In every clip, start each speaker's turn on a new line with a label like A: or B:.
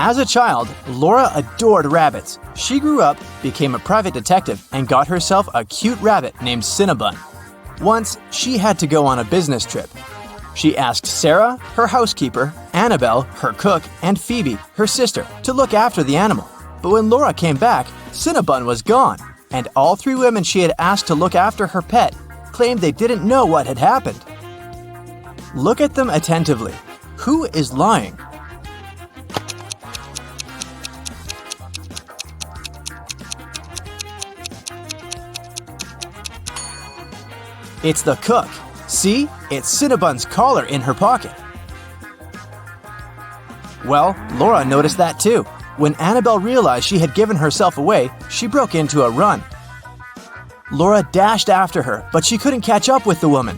A: As a child, Laura adored rabbits. She grew up, became a private detective, and got herself a cute rabbit named Cinnabon. Once, she had to go on a business trip. She asked Sarah, her housekeeper, Annabelle, her cook, and Phoebe, her sister, to look after the animal. But when Laura came back, Cinnabon was gone, and all three women she had asked to look after her pet claimed they didn't know what had happened. Look at them attentively. Who is lying? It's the cook. See, it's Cinnabon's collar in her pocket. Well, Laura noticed that too. When Annabelle realized she had given herself away, she broke into a run. Laura dashed after her, but she couldn't catch up with the woman.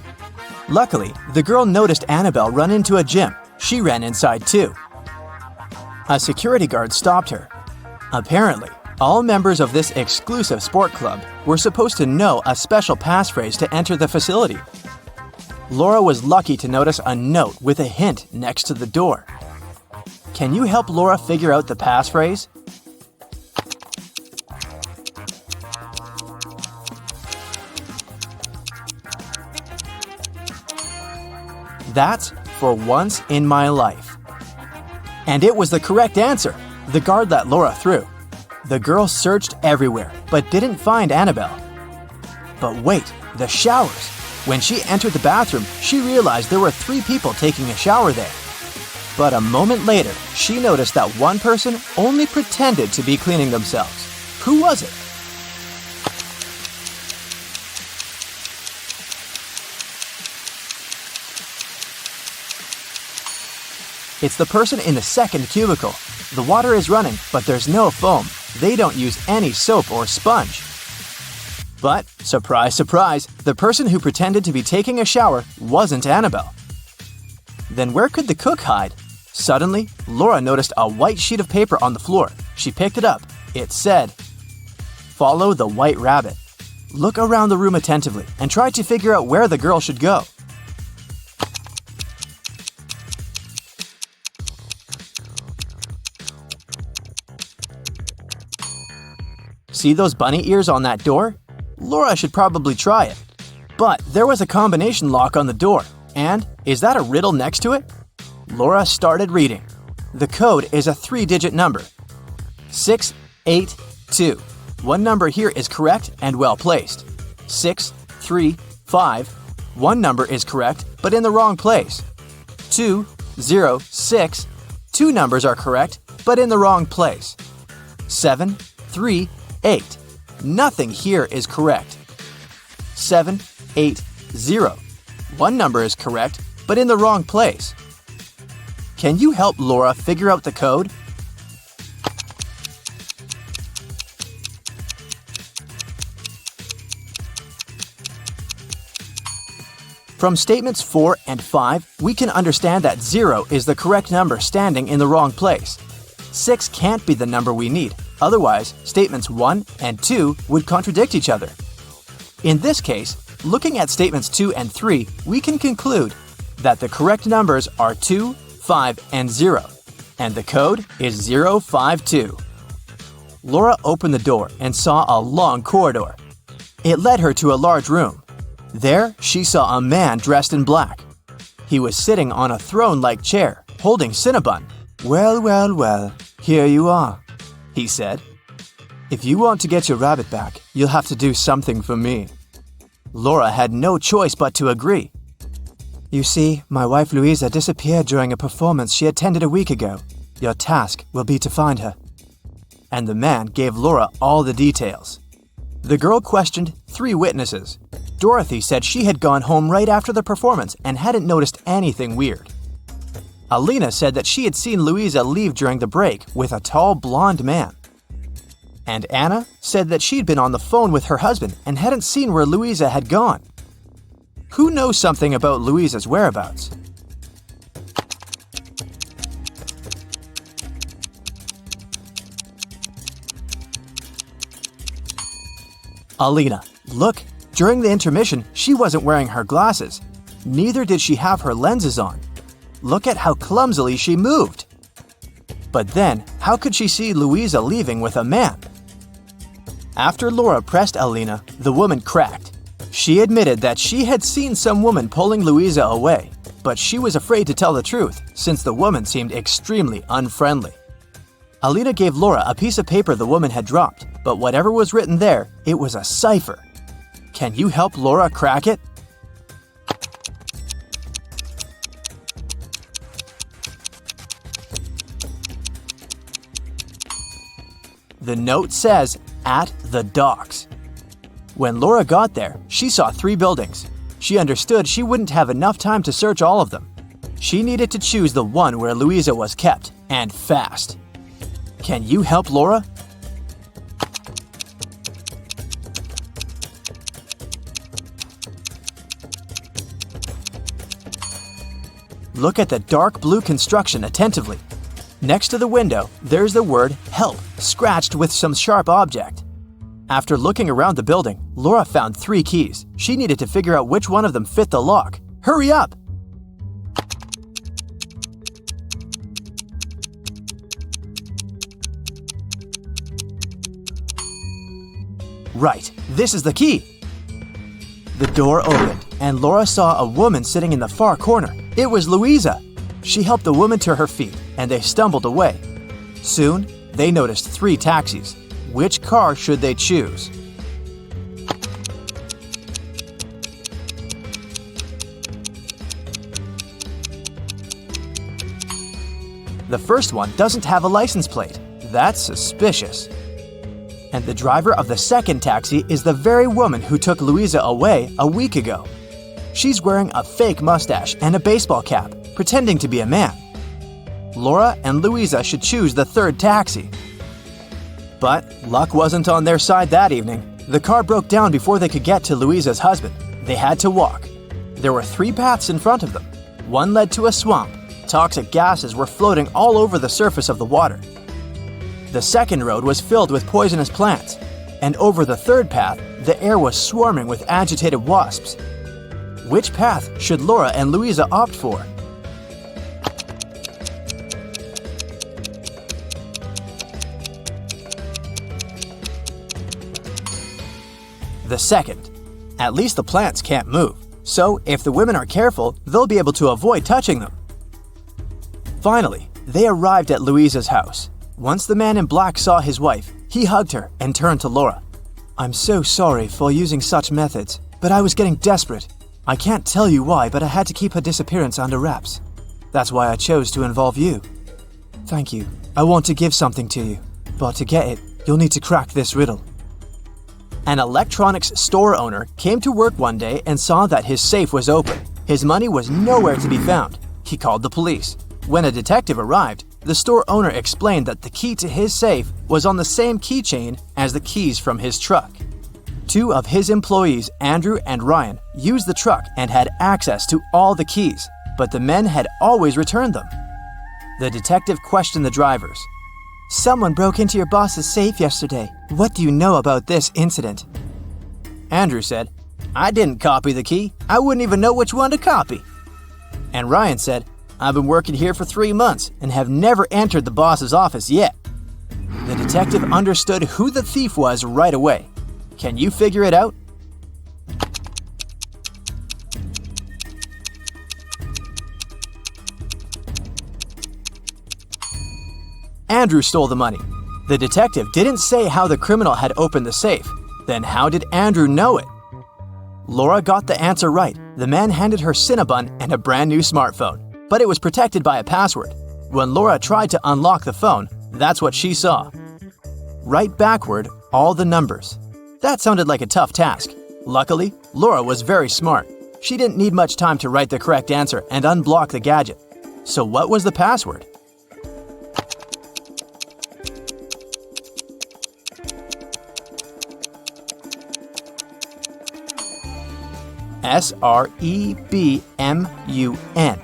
A: Luckily, the girl noticed Annabelle run into a gym. She ran inside too. A security guard stopped her. Apparently, all members of this exclusive sport club were supposed to know a special passphrase to enter the facility. Laura was lucky to notice a note with a hint next to the door. Can you help Laura figure out the passphrase? That's "for once in my life." And it was the correct answer. The guard let Laura through. The girl searched everywhere, but didn't find Annabelle. But wait, the showers. When she entered the bathroom, she realized there were 3 people taking a shower there. But a moment later, she noticed that one person only pretended to be cleaning themselves. Who was it? It's the person in the second cubicle. The water is running, but there's no foam. They don't use any soap or sponge. But, surprise, surprise, the person who pretended to be taking a shower wasn't Annabelle. Then where could the cook hide? Suddenly, Laura noticed a white sheet of paper on the floor. She picked it up. It said, "Follow the white rabbit." Look around the room attentively and try to figure out where the girl should go. See those bunny ears on that door? Laura should probably try it. But there was a combination lock on the door. And is that a riddle next to it? Laura started reading. The code is a 3-digit number. 682. One number here is correct and well placed. 635. One number is correct but in the wrong place. 206. 2 numbers are correct but in the wrong place. 738. Nothing here is correct. 780. One number is correct, but in the wrong place. Can you help Laura figure out the code? From statements 4 and 5, we can understand that 0 is the correct number standing in the wrong place. 6 can't be the number we need. Otherwise, statements 1 and 2 would contradict each other. In this case, looking at statements 2 and 3, we can conclude that the correct numbers are 2, 5, and 0, and the code is 052. Laura opened the door and saw a long corridor. It led her to a large room. There, she saw a man dressed in black. He was sitting on a throne-like chair, holding Cinnabon. "Well, well, well, here you are," he said. "If you want to get your rabbit back, you'll have to do something for me." Laura had no choice but to agree. "You see, my wife Louisa disappeared during a performance she attended a week ago. Your task will be to find her." And the man gave Laura all the details. The girl questioned 3 witnesses. Dorothy said she had gone home right after the performance and hadn't noticed anything weird. Alina said that she had seen Louisa leave during the break with a tall blonde man. And Anna said that she'd been on the phone with her husband and hadn't seen where Louisa had gone. Who knows something about Louisa's whereabouts? Alina. Look, during the intermission, she wasn't wearing her glasses. Neither did she have her lenses on. Look at how clumsily she moved. But then, How could she see Louisa leaving with a man? After Laura pressed Alina, the woman cracked. She admitted that she had seen some woman pulling Louisa away, but she was afraid to tell the truth since the woman seemed extremely unfriendly. Alina gave Laura a piece of paper the woman had dropped, but whatever was written there, it was a cipher. Can you help Laura crack it? The note says, "At the docks." When Laura got there, she saw 3 buildings. She understood she wouldn't have enough time to search all of them. She needed to choose the one where Louisa was kept, and fast. Can you help Laura? Look at the dark blue construction attentively. Next to the window, there's the word "help" scratched with some sharp object. After looking around the building, Laura found 3 keys. She needed to figure out which one of them fit the lock. Hurry up! Right, this is the key! The door opened, and Laura saw a woman sitting in the far corner. It was Louisa! She helped the woman to her feet, and they stumbled away. Soon, they noticed 3 taxis. Which car should they choose? The first one doesn't have a license plate. That's suspicious. And the driver of the second taxi is the very woman who took Louisa away a week ago. She's wearing a fake mustache and a baseball cap, pretending to be a man. Laura and Louisa should choose the third taxi. But luck wasn't on their side that evening. The car broke down before they could get to Louisa's husband. They had to walk. There were 3 paths in front of them. One led to a swamp. Toxic gases were floating all over the surface of the water. The second road was filled with poisonous plants. And over the third path, the air was swarming with agitated wasps. Which path should Laura and Louisa opt for? The second. At least the plants can't move, so if the women are careful, they'll be able to avoid touching them. Finally, they arrived at Louisa's house. Once the man in black saw his wife, he hugged her and turned to Laura. "I'm so sorry for using such methods, but I was getting desperate. I can't tell you why, but I had to keep her disappearance under wraps. That's why I chose to involve you. Thank you. I want to give something to you, but to get it, you'll need to crack this riddle." An electronics store owner came to work one day and saw that his safe was open. His money was nowhere to be found. He called the police. When a detective arrived, the store owner explained that the key to his safe was on the same keychain as the keys from his truck. 2 of his employees, Andrew and Ryan, used the truck and had access to all the keys, but the men had always returned them. The detective questioned the drivers. "Someone broke into your boss's safe yesterday. What do you know about this incident?" Andrew said, "I didn't copy the key. I wouldn't even know which one to copy." And Ryan said, "I've been working here for 3 months and have never entered the boss's office yet." The detective understood who the thief was right away. Can you figure it out? Andrew stole the money. The detective didn't say how the criminal had opened the safe. Then how did Andrew know it? Laura got the answer right. The man handed her Cinnabon and a brand new smartphone, but it was protected by a password. When Laura tried to unlock the phone, that's what she saw. Write backward all the numbers. That sounded like a tough task. Luckily, Laura was very smart. She didn't need much time to write the correct answer and unblock the gadget. So what was the password? SREBMUNEHTLLA.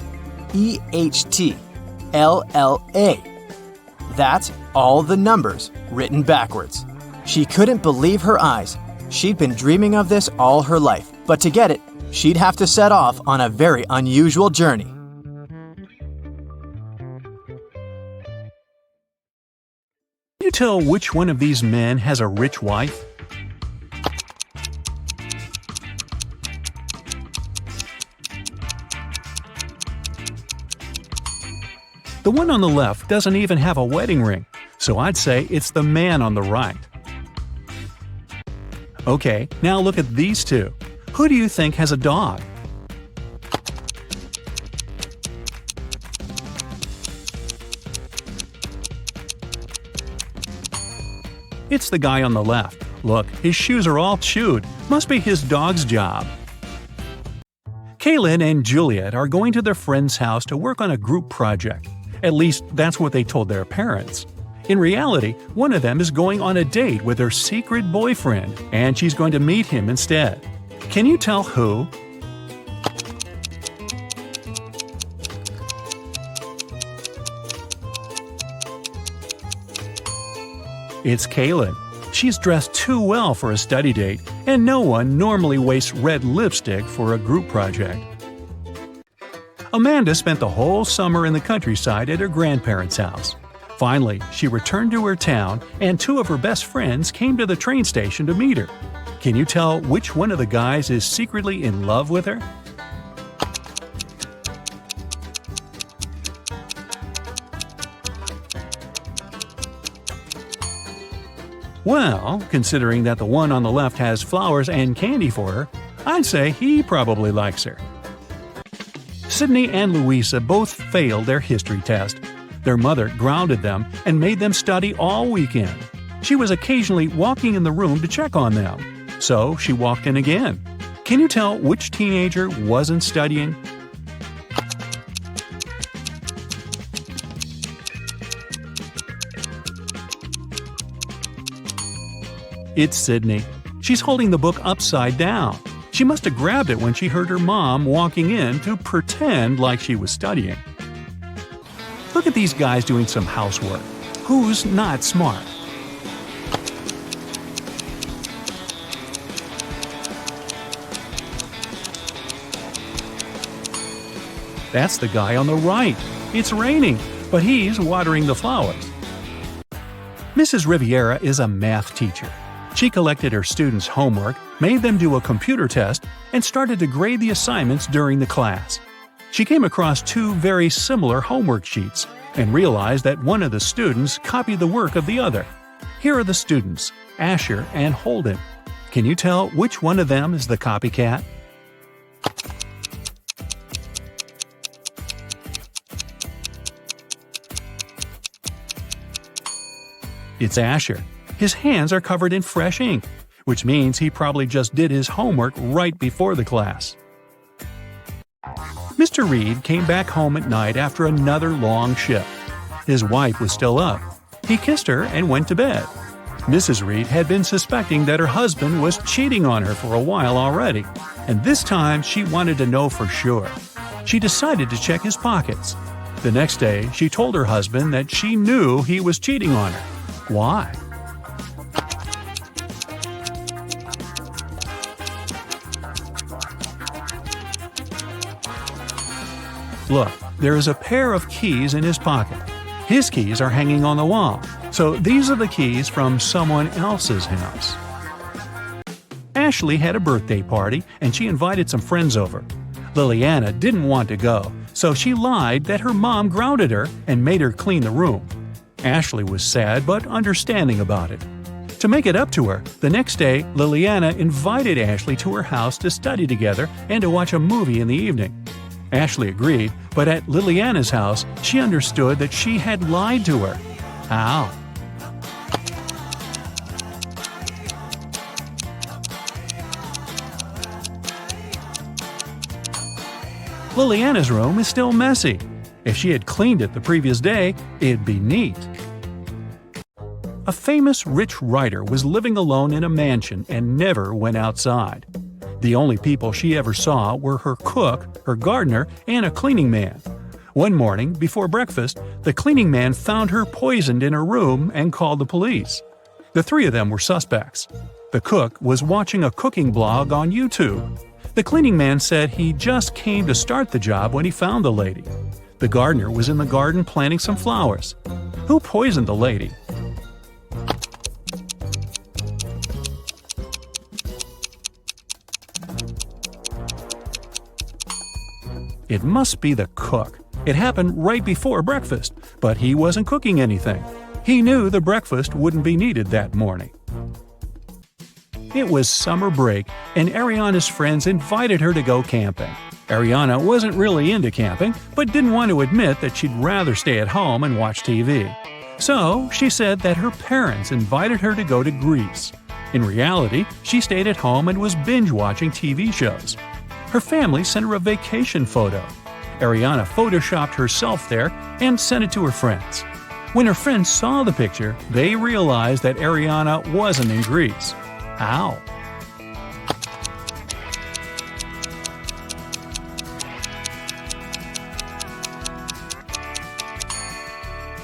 A: That's all the numbers written backwards. She couldn't believe her eyes. She'd been dreaming of this all her life, but to get it, she'd have to set off on a very unusual journey.
B: tell which one of these men has a rich wife? The one on the left doesn't even have a wedding ring, so I'd say it's the man on the right. Okay, now look at these two. Who do you think has a dog? It's the guy on the left. Look, his shoes are all chewed. Must be his dog's job. Kaylin and Juliet are going to their friend's house to work on a group project. At least, that's what they told their parents. In reality, one of them is going on a date with her secret boyfriend, and she's going to meet him instead. Can you tell who? It's Kaylin. She's dressed too well for a study date, and no one normally wastes red lipstick for a group project. Amanda spent the whole summer in the countryside at her grandparents' house. Finally, she returned to her town, and two of her best friends came to the train station to meet her. Can you tell which one of the guys is secretly in love with her? Well, considering that the one on the left has flowers and candy for her, I'd say he probably likes her. Sydney and Louisa both failed their history test. Their mother grounded them and made them study all weekend. She was occasionally walking in the room to check on them, so she walked in again. Can you tell which teenager wasn't studying? It's Sydney. She's holding the book upside down. She must have grabbed it when she heard her mom walking in to pretend like she was studying. Look at these guys doing some housework. Who's not smart? That's the guy on the right. It's raining, but he's watering the flowers. Mrs. Riviera is a math teacher. She collected her students' homework, made them do a computer test, and started to grade the assignments during the class. She came across two very similar homework sheets and realized that one of the students copied the work of the other. Here are the students, Asher and Holden. Can you tell which one of them is the copycat? It's Asher. His hands are covered in fresh ink, which means he probably just did his homework right before the class. Mr. Reed came back home at night after another long shift. His wife was still up. He kissed her and went to bed. Mrs. Reed had been suspecting that her husband was cheating on her for a while already, and this time she wanted to know for sure. She decided to check his pockets. The next day, she told her husband that she knew he was cheating on her. Why? Look, there is a pair of keys in his pocket. His keys are hanging on the wall, so these are the keys from someone else's house. Ashley had a birthday party, and she invited some friends over. Liliana didn't want to go, so she lied that her mom grounded her and made her clean the room. Ashley was sad but understanding about it. To make it up to her, the next day Liliana invited Ashley to her house to study together and to watch a movie in the evening. Ashley agreed, but at Liliana's house, she understood that she had lied to her. How? Liliana's room is still messy. If she had cleaned it the previous day, it'd be neat. A famous rich writer was living alone in a mansion and never went outside. The only people she ever saw were her cook, her gardener, and a cleaning man. One morning, before breakfast, the cleaning man found her poisoned in her room and called the police. The three of them were suspects. The cook was watching a cooking blog on YouTube. The cleaning man said he just came to start the job when he found the lady. The gardener was in the garden planting some flowers. Who poisoned the lady? It must be the cook. It happened right before breakfast, but he wasn't cooking anything. He knew the breakfast wouldn't be needed that morning. It was summer break, and Ariana's friends invited her to go camping. Ariana wasn't really into camping, but didn't want to admit that she'd rather stay at home and watch TV. So, she said that her parents invited her to go to Greece. In reality, she stayed at home and was binge-watching TV shows. Her family sent her a vacation photo. Ariana photoshopped herself there and sent it to her friends. When her friends saw the picture, they realized that Ariana wasn't in Greece. How?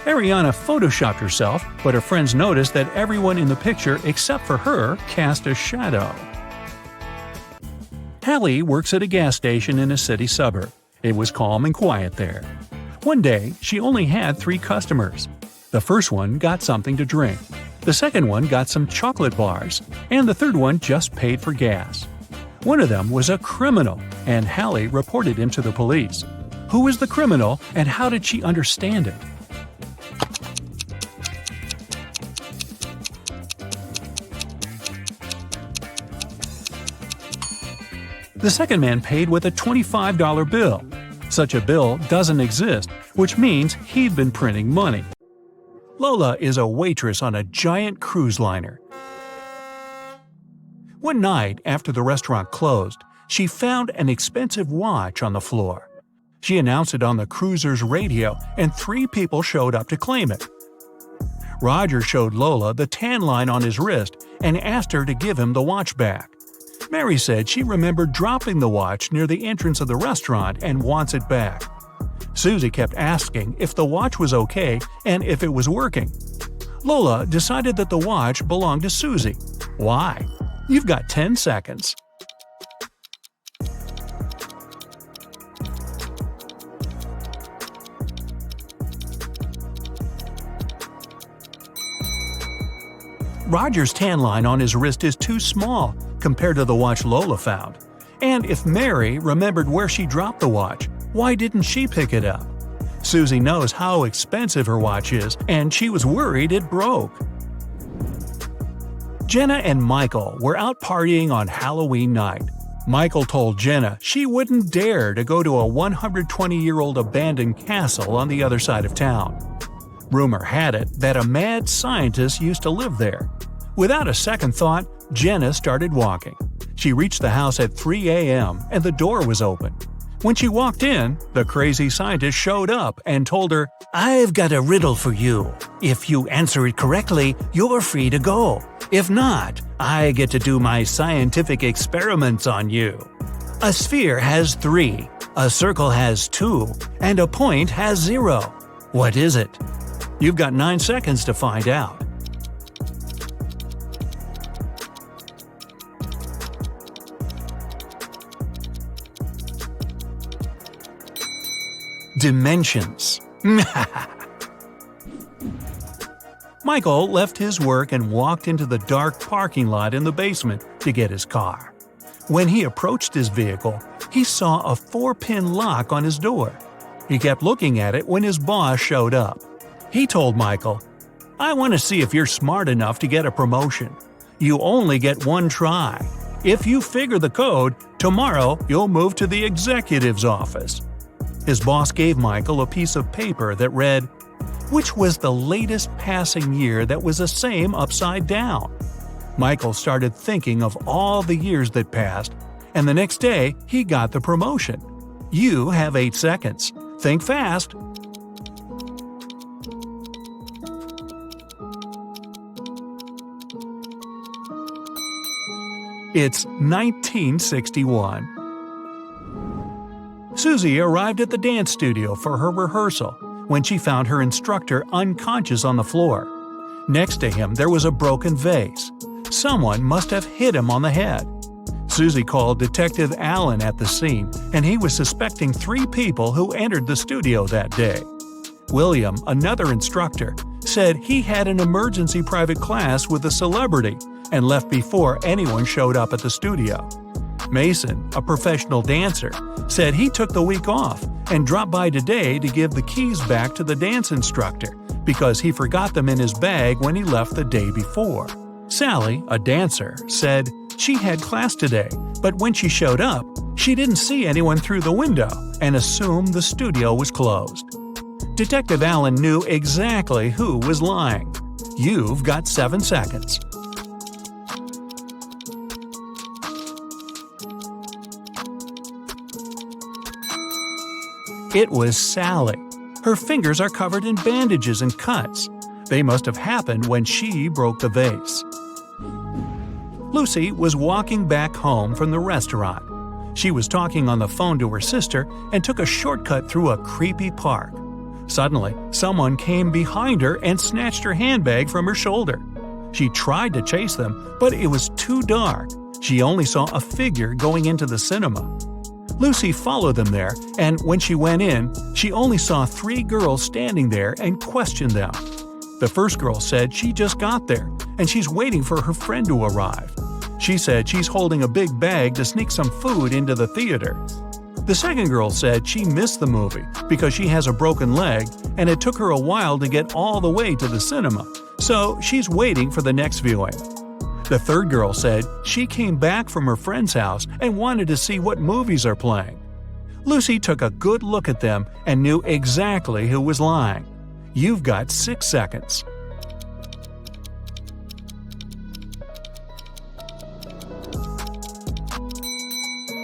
B: Ariana photoshopped herself, but her friends noticed that everyone in the picture except for her cast a shadow. Hallie works at a gas station in a city suburb. It was calm and quiet there. One day, she only had 3 customers. The first one got something to drink. The second one got some chocolate bars, and the third one just paid for gas. One of them was a criminal, and Hallie reported him to the police. Who was the criminal, and how did she understand it? The second man paid with a $25 bill. Such a bill doesn't exist, which means he'd been printing money. Lola is a waitress on a giant cruise liner. One night, after the restaurant closed, she found an expensive watch on the floor. She announced it on the cruiser's radio, and 3 people showed up to claim it. Roger showed Lola the tan line on his wrist and asked her to give him the watch back. Mary said she remembered dropping the watch near the entrance of the restaurant and wants it back. Susie kept asking if the watch was okay and if it was working. Lola decided that the watch belonged to Susie. Why? You've got 10 seconds. Roger's tan line on his wrist is too small compared to the watch Lola found. And if Mary remembered where she dropped the watch, why didn't she pick it up? Susie knows how expensive her watch is, and she was worried it broke. Jenna and Michael were out partying on Halloween night. Michael told Jenna she wouldn't dare to go to a 120-year-old abandoned castle on the other side of town. Rumor had it that a mad scientist used to live there. Without a second thought, Jenna started walking. She reached the house at 3 a.m. and the door was open. When she walked in, the crazy scientist showed up and told her, "I've got a riddle for you. If you answer it correctly, you're free to go. If not, I get to do my scientific experiments on you. A sphere has 3, a circle has 2, and a point has 0. What is it?" You've got 9 seconds to find out. Dimensions. Michael left his work and walked into the dark parking lot in the basement to get his car. When he approached his vehicle, he saw a 4-pin lock on his door. He kept looking at it when his boss showed up. He told Michael, "I want to see if you're smart enough to get a promotion. You only get 1 try. If you figure the code, tomorrow you'll move to the executive's office." His boss gave Michael a piece of paper that read, "Which was the latest passing year that was the same upside down?" Michael started thinking of all the years that passed, and the next day he got the promotion. You have 8 seconds. Think fast. It's 1961. Susie arrived at the dance studio for her rehearsal when she found her instructor unconscious on the floor. Next to him there was a broken vase. Someone must have hit him on the head. Susie called Detective Allen at the scene, and he was suspecting 3 people who entered the studio that day. William, another instructor, said he had an emergency private class with a celebrity and left before anyone showed up at the studio. Mason, a professional dancer, said he took the week off and dropped by today to give the keys back to the dance instructor because he forgot them in his bag when he left the day before. Sally, a dancer, said she had class today, but when she showed up, she didn't see anyone through the window and assumed the studio was closed. Detective Allen knew exactly who was lying. You've got 7 seconds. It was Sally. Her fingers are covered in bandages and cuts. They must have happened when she broke the vase. Lucy was walking back home from the restaurant. She was talking on the phone to her sister and took a shortcut through a creepy park. Suddenly, someone came behind her and snatched her handbag from her shoulder. She tried to chase them, but it was too dark. She only saw a figure going into the cinema. Lucy followed them there, and when she went in, she only saw 3 girls standing there and questioned them. The first girl said she just got there, and she's waiting for her friend to arrive. She said she's holding a big bag to sneak some food into the theater. The second girl said she missed the movie because she has a broken leg and it took her a while to get all the way to the cinema, so she's waiting for the next viewing. The third girl said she came back from her friend's house and wanted to see what movies are playing. Lucy took a good look at them and knew exactly who was lying. You've got 6 seconds.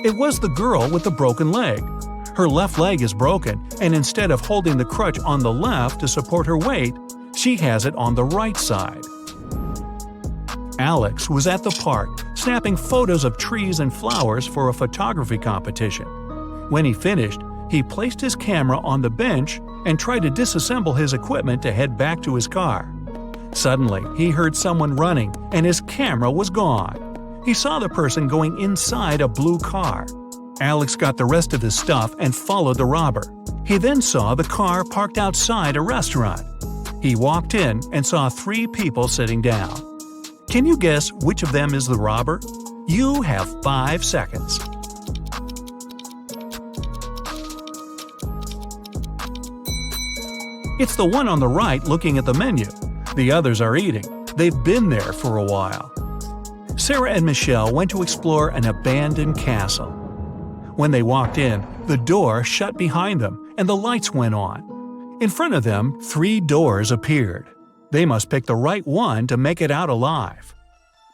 B: It was the girl with the broken leg. Her left leg is broken, and instead of holding the crutch on the left to support her weight, she has it on the right side. Alex was at the park, snapping photos of trees and flowers for a photography competition. When he finished, he placed his camera on the bench and tried to disassemble his equipment to head back to his car. Suddenly, he heard someone running, and his camera was gone. He saw the person going inside a blue car. Alex got the rest of his stuff and followed the robber. He then saw the car parked outside a restaurant. He walked in and saw 3 people sitting down. Can you guess which of them is the robber? You have 5 seconds. It's the one on the right looking at the menu. The others are eating. They've been there for a while. Sarah and Michelle went to explore an abandoned castle. When they walked in, the door shut behind them and the lights went on. In front of them, 3 doors appeared. They must pick the right one to make it out alive.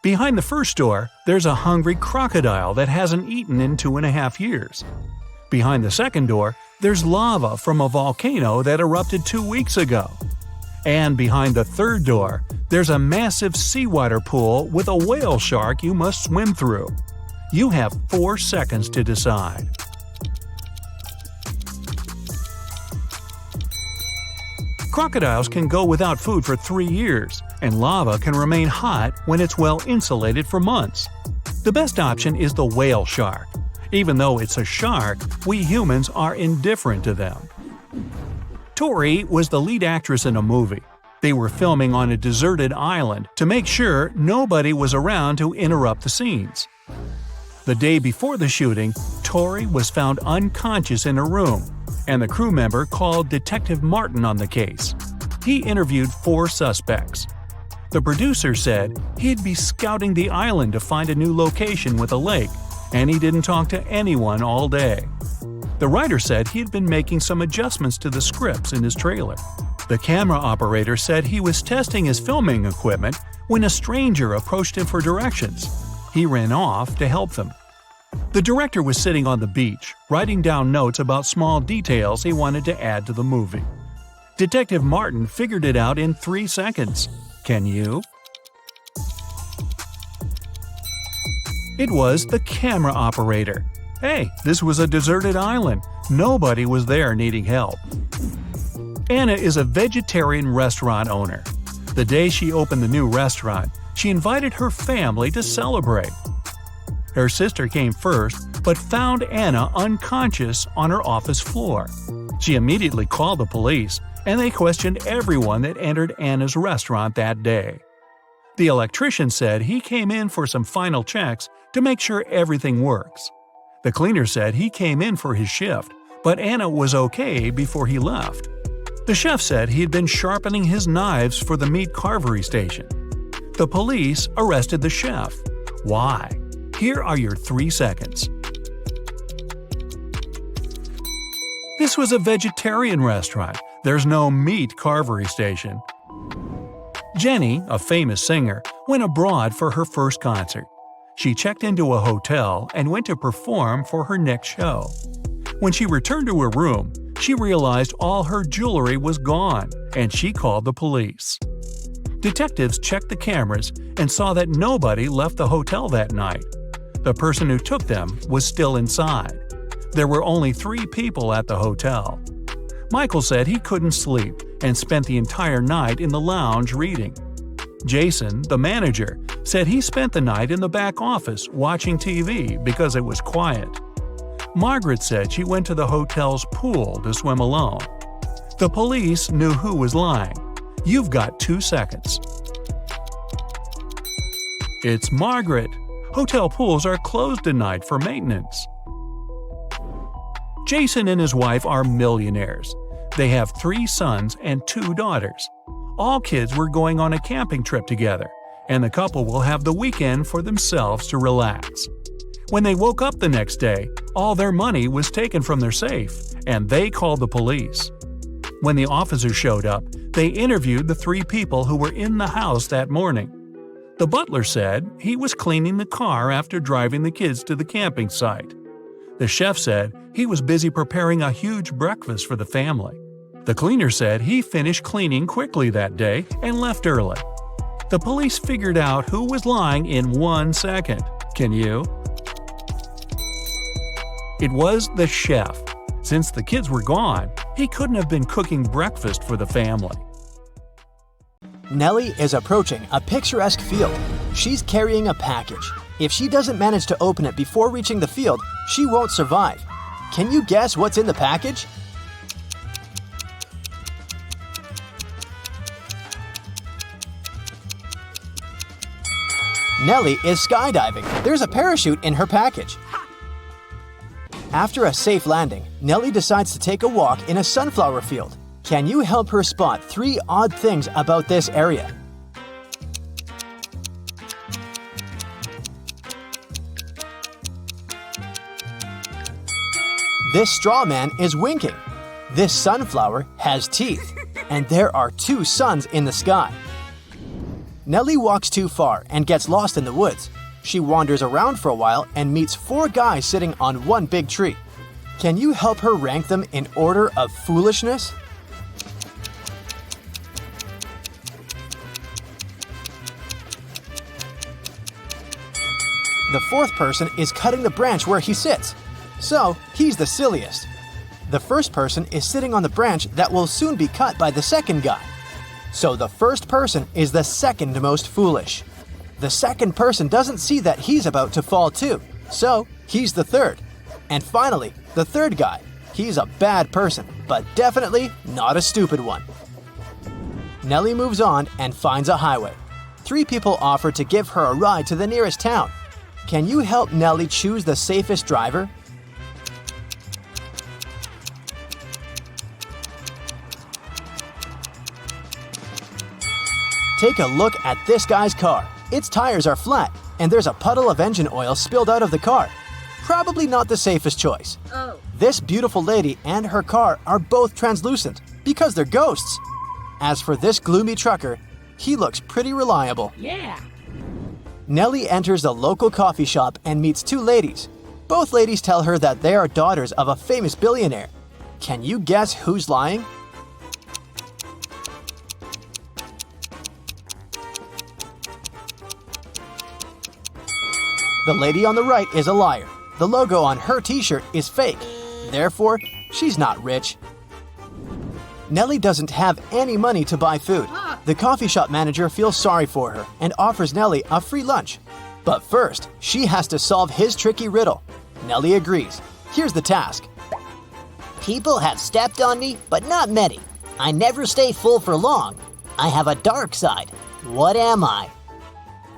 B: Behind the first door, there's a hungry crocodile that hasn't eaten in 2.5 years. Behind the second door, there's lava from a volcano that erupted 2 weeks ago. And behind the third door, there's a massive seawater pool with a whale shark you must swim through. You have 4 seconds to decide. Crocodiles can go without food for 3 years, and lava can remain hot when it's well insulated for months. The best option is the whale shark. Even though it's a shark, we humans are indifferent to them. Tori was the lead actress in a movie. They were filming on a deserted island to make sure nobody was around to interrupt the scenes. The day before the shooting, Tori was found unconscious in her room, and the crew member called Detective Martin on the case. He interviewed 4 suspects. The producer said he'd be scouting the island to find a new location with a lake, and he didn't talk to anyone all day. The writer said he had been making some adjustments to the scripts in his trailer. The camera operator said he was testing his filming equipment when a stranger approached him for directions. He ran off to help them. The director was sitting on the beach, writing down notes about small details he wanted to add to the movie. Detective Martin figured it out in 3 seconds. Can you? It was the camera operator. Hey, this was a deserted island. Nobody was there needing help. Anna is a vegetarian restaurant owner. The day she opened the new restaurant, she invited her family to celebrate. Her sister came first, but found Anna unconscious on her office floor. She immediately called the police, and they questioned everyone that entered Anna's restaurant that day. The electrician said he came in for some final checks to make sure everything works. The cleaner said he came in for his shift, but Anna was okay before he left. The chef said he had been sharpening his knives for the meat carvery station. The police arrested the chef. Why? Here are your 3 seconds. This was a vegetarian restaurant. There's no meat carvery station. Jenny, a famous singer, went abroad for her first concert. She checked into a hotel and went to perform for her next show. When she returned to her room, she realized all her jewelry was gone, and she called the police. Detectives checked the cameras and saw that nobody left the hotel that night. The person who took them was still inside. There were only 3 people at the hotel. Michael said he couldn't sleep and spent the entire night in the lounge reading. Jason, the manager, said he spent the night in the back office watching TV because it was quiet. Margaret said she went to the hotel's pool to swim alone. The police knew who was lying. You've got 2 seconds. It's Margaret. Hotel pools are closed tonight for maintenance. Jason and his wife are millionaires. They have 3 sons and 2 daughters. All kids were going on a camping trip together, and the couple will have the weekend for themselves to relax. When they woke up the next day, all their money was taken from their safe, and they called the police. When the officers showed up, they interviewed the 3 people who were in the house that morning. The butler said he was cleaning the car after driving the kids to the camping site. The chef said he was busy preparing a huge breakfast for the family. The cleaner said he finished cleaning quickly that day and left early. The police figured out who was lying in 1 second. Can you? It was the chef. Since the kids were gone, he couldn't have been cooking breakfast for the family.
A: Nelly is approaching a picturesque field. She's carrying a package. If she doesn't manage to open it before reaching the field, she won't survive. Can you guess what's in the package? Nelly is skydiving. There's a parachute in her package. After a safe landing, Nelly decides to take a walk in a sunflower field. Can you help her spot 3 odd things about this area? This straw man is winking. This sunflower has teeth, and there are 2 suns in the sky. Nelly walks too far and gets lost in the woods. She wanders around for a while and meets 4 guys sitting on one big tree. Can you help her rank them in order of foolishness? The 4th person is cutting the branch where he sits. So, he's the silliest. The first person is sitting on the branch that will soon be cut by the second guy. So the first person is the second most foolish. The second person doesn't see that he's about to fall too, so he's the third. And finally, the third guy. He's a bad person, but definitely not a stupid one. Nelly moves on and finds a highway. 3 people offer to give her a ride to the nearest town. Can you help Nelly choose the safest driver? Take a look at this guy's car. Its tires are flat, and there's a puddle of engine oil spilled out of the car. Probably not the safest choice.
C: Oh.
A: This beautiful lady and her car are both translucent because they're ghosts. As for this gloomy trucker, he looks pretty reliable.
C: Yeah.
A: Nelly enters a local coffee shop and meets 2 ladies. Both ladies tell her that they are daughters of a famous billionaire. Can you guess who's lying? The lady on the right is a liar. The logo on her t-shirt is fake. Therefore, she's not rich. Nelly doesn't have any money to buy food. The coffee shop manager feels sorry for her and offers Nelly a free lunch. But first, she has to solve his tricky riddle. Nelly agrees. Here's the task.
D: People have stepped on me, but not many. I never stay full for long. I have a dark side. What am I?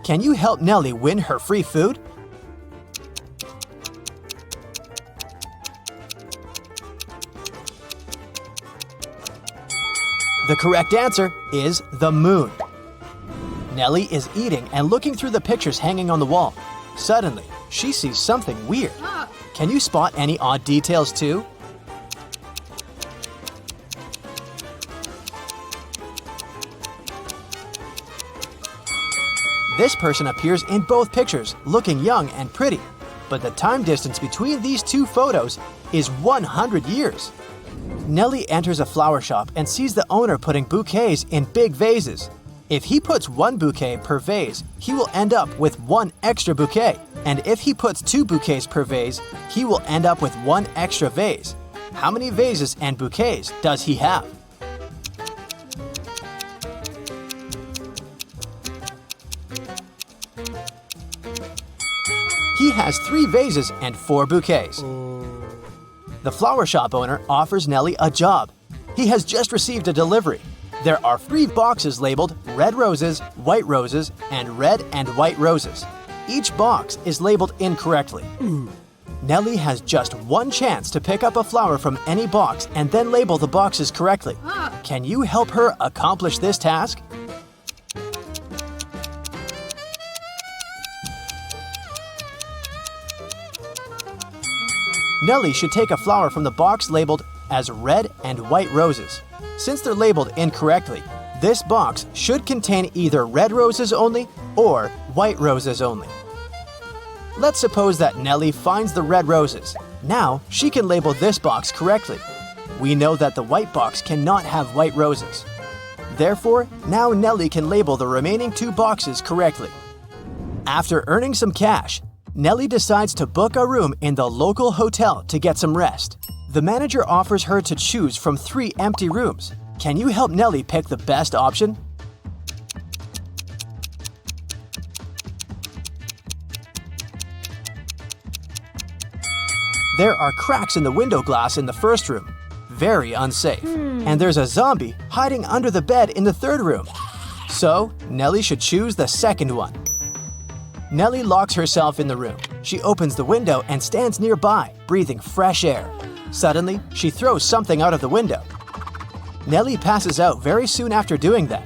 A: Can you help Nelly win her free food? The correct answer is the moon. Nelly is eating and looking through the pictures hanging on the wall. Suddenly, she sees something weird. Can you spot any odd details too? This person appears in both pictures, looking young and pretty, but the time distance between these two photos is 100 years. Nelly enters a flower shop and sees the owner putting bouquets in big vases. If he puts one bouquet per vase, he will end up with one extra bouquet. And if he puts 2 bouquets per vase, he will end up with 1 extra vase. How many vases and bouquets does he have? He has 3 vases and 4 bouquets. The flower shop owner offers Nelly a job. He has just received a delivery. There are 3 boxes labeled red roses, white roses, and red and white roses. Each box is labeled incorrectly. Nelly has just one chance to pick up a flower from any box and then label the boxes correctly. Can you help her accomplish this task? Nelly should take a flower from the box labeled as red and white roses. Since they're labeled incorrectly, this box should contain either red roses only or white roses only. Let's suppose that Nelly finds the red roses. Now she can label this box correctly. We know that the white box cannot have white roses. Therefore, now Nelly can label the remaining 2 boxes correctly. After earning some cash, Nelly decides to book a room in the local hotel to get some rest. The manager offers her to choose from 3 empty rooms. Can you help Nelly pick the best option? There are cracks in the window glass in the first room. Very unsafe. And there's a zombie hiding under the bed in the third room. So, Nelly should choose the second one. Nelly locks herself in the room. She opens the window and stands nearby, breathing fresh air. Suddenly, she throws something out of the window. Nelly passes out very soon after doing that.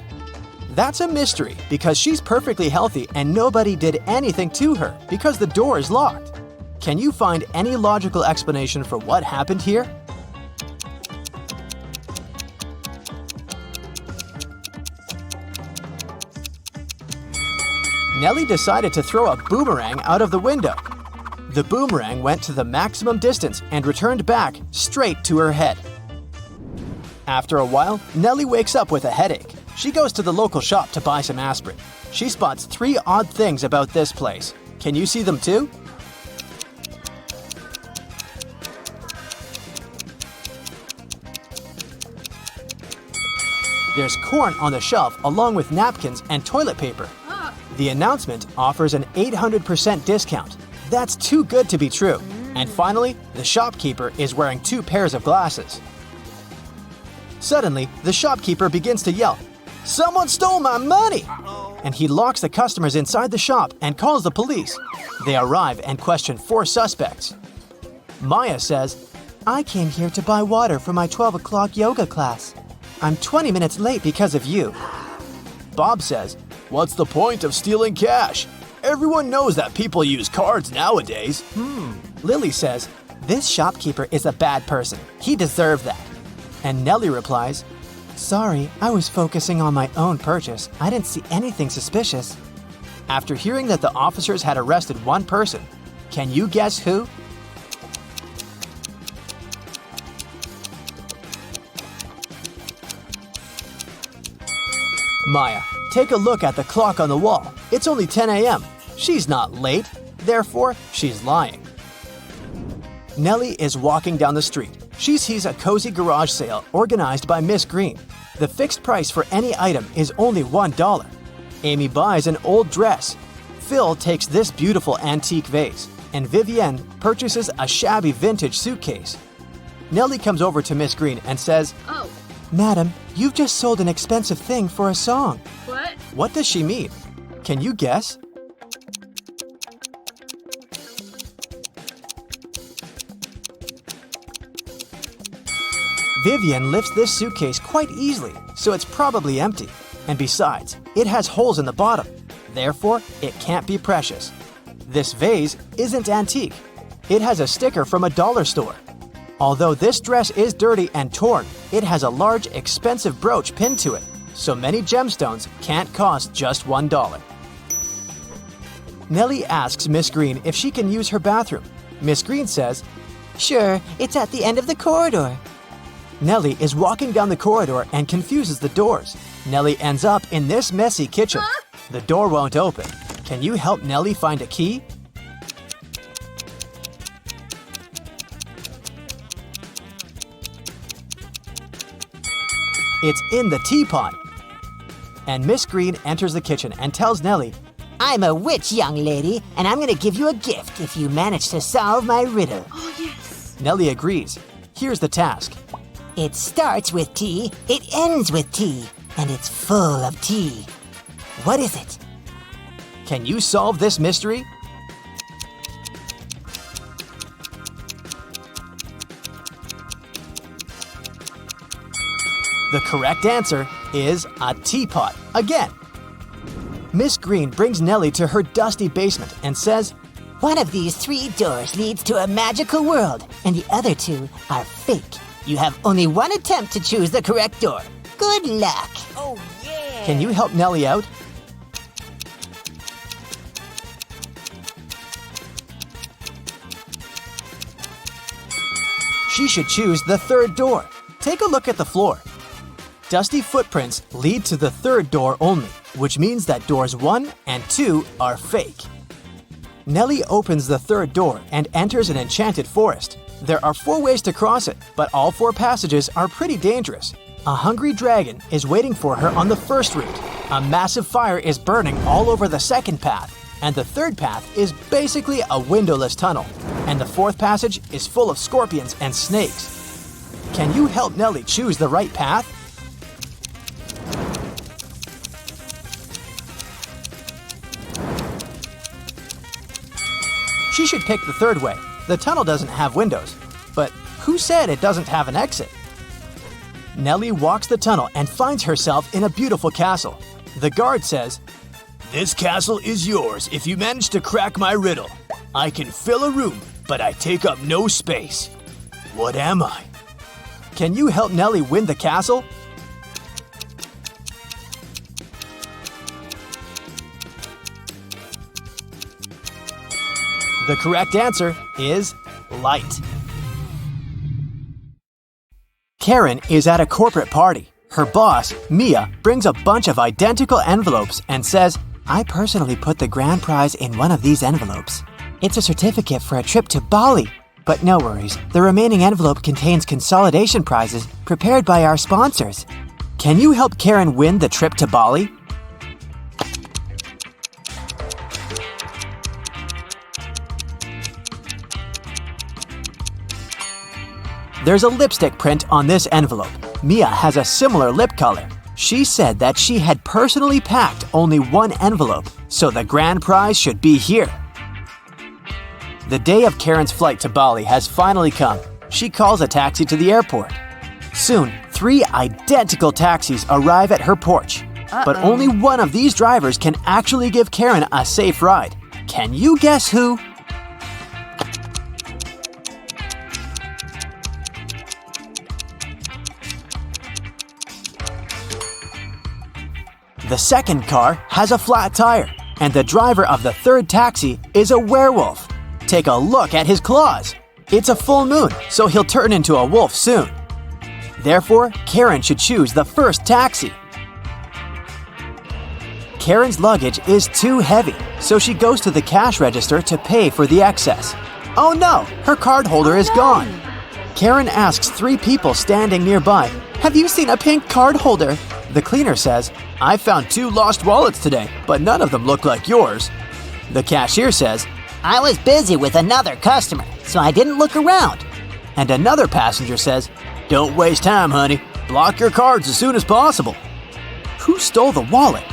A: That's a mystery because she's perfectly healthy and nobody did anything to her because the door is locked. Can you find any logical explanation for what happened here? Nelly decided to throw a boomerang out of the window. The boomerang went to the maximum distance and returned back straight to her head. After a while, Nelly wakes up with a headache. She goes to the local shop to buy some aspirin. She spots 3 odd things about this place. Can you see them too? There's corn on the shelf along with napkins and toilet paper. The announcement offers an 800% discount. That's too good to be true. And finally, the shopkeeper is wearing 2 pairs of glasses. Suddenly, the shopkeeper begins to yell, "Someone stole my money!" And he locks the customers inside the shop and calls the police. They arrive and question 4 suspects. Maya says, "I came here to buy water for my 12 o'clock yoga class. I'm 20 minutes late because of you." Bob says, "What's the point of stealing cash? Everyone knows that people use cards nowadays." Lily says, "This shopkeeper is a bad person. He deserved that." And Nelly replies, "Sorry, I was focusing on my own purchase. I didn't see anything suspicious." After hearing that the officers had arrested one person, can you guess who? Maya, take a look at the clock on the wall. It's only 10 a.m. She's not late, therefore she's lying. Nelly is walking down the street. She sees a cozy garage sale organized by Miss Green. The fixed price for any item is only $1. Amy buys an old dress. Phil takes this beautiful antique vase, and Vivienne purchases a shabby vintage suitcase. Nelly comes over to Miss Green and says,
C: "Oh,
A: "Madam, you've just sold an expensive thing for a song."
C: what?
A: What does she mean? Can you guess? Vivian lifts this suitcase quite easily, so it's probably empty. And besides, it has holes in the bottom. Therefore, it can't be precious. This vase isn't antique. It has a sticker from a dollar store. Although this dress is dirty and torn, it has a large, expensive brooch pinned to it, so many gemstones can't cost just $1. Nelly asks Miss Green if she can use her bathroom. Miss Green says,
D: Sure, it's at the end of the corridor.
A: Nelly is walking down the corridor and confuses the doors. Nelly ends up in this messy kitchen. The door won't open. Can you help Nelly find a key? It's in the teapot. And Miss Green enters the kitchen and tells Nelly,
D: I'm a witch, young lady, and I'm gonna give you a gift if you manage to solve my riddle.
C: Oh, yes.
A: Nelly agrees. Here's the task.
D: It starts with T, it ends with T, and it's full of tea. What is it?
A: Can you solve this mystery? The correct answer is a teapot again. Miss Green brings Nelly to her dusty basement and says,
D: One of these 3 doors leads to a magical world, and the other 2 are fake. You have only one attempt to choose the correct door. Good luck.
C: Oh, yeah.
A: Can you help Nelly out? She should choose the 3rd door. Take a look at the floor. Dusty footprints lead to the 3rd door only, which means that doors 1 and 2 are fake. Nelly opens the 3rd door and enters an enchanted forest. There are 4 ways to cross it, but all 4 passages are pretty dangerous. A hungry dragon is waiting for her on the first route. A massive fire is burning all over the 2nd path, and the 3rd path is basically a windowless tunnel. And the 4th passage is full of scorpions and snakes. Can you help Nelly choose the right path? She should pick the 3rd way. The tunnel doesn't have windows. But who said it doesn't have an exit? Nelly walks the tunnel and finds herself in a beautiful castle. The guard says, This castle is yours if you manage to crack my riddle. I can fill a room, but I take up no space. What am I? Can you help Nelly win the castle? The correct answer is light. Karen is at a corporate party. Her boss, Mia, brings a bunch of identical envelopes and says, I personally put the grand prize in one of these envelopes. It's a certificate for a trip to Bali. But no worries, the remaining envelope contains consolidation prizes prepared by our sponsors. Can you help Karen win the trip to Bali? There's a lipstick print on this envelope. Mia has a similar lip color. She said that she had personally packed only one envelope, so the grand prize should be here. The day of Karen's flight to Bali has finally come. She calls a taxi to the airport. Soon, 3 identical taxis arrive at her porch. But only one of these drivers can actually give Karen a safe ride. Can you guess who? The second car has a flat tire, and the driver of the third taxi is a werewolf. Take a look at his claws. It's a full moon, so he'll turn into a wolf soon. Therefore, Karen should choose the first taxi. Karen's luggage is too heavy, so she goes to the cash register to pay for the excess. Oh no, her card holder is gone. Karen asks 3 people standing nearby, "Have you seen a pink card holder?" The cleaner says, "I found 2 lost wallets today, but none of them look like yours." The cashier says,
D: I was busy with another customer, so I didn't look around.
A: and another passenger says, "Don't waste time, honey. Block your cards as soon as possible." Who stole the wallet?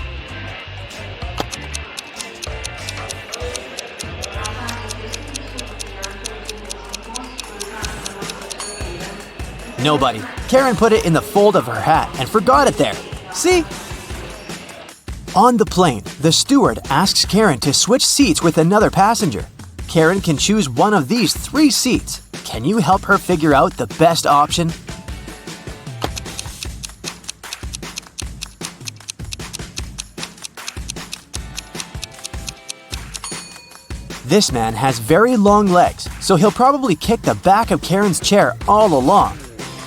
A: Nobody. Karen put it in the fold of her hat and forgot it there. See? On the plane, the steward asks Karen to switch seats with another passenger. Karen can choose one of these 3 seats. Can you help her figure out the best option? This man has very long legs, so he'll probably kick the back of Karen's chair all along.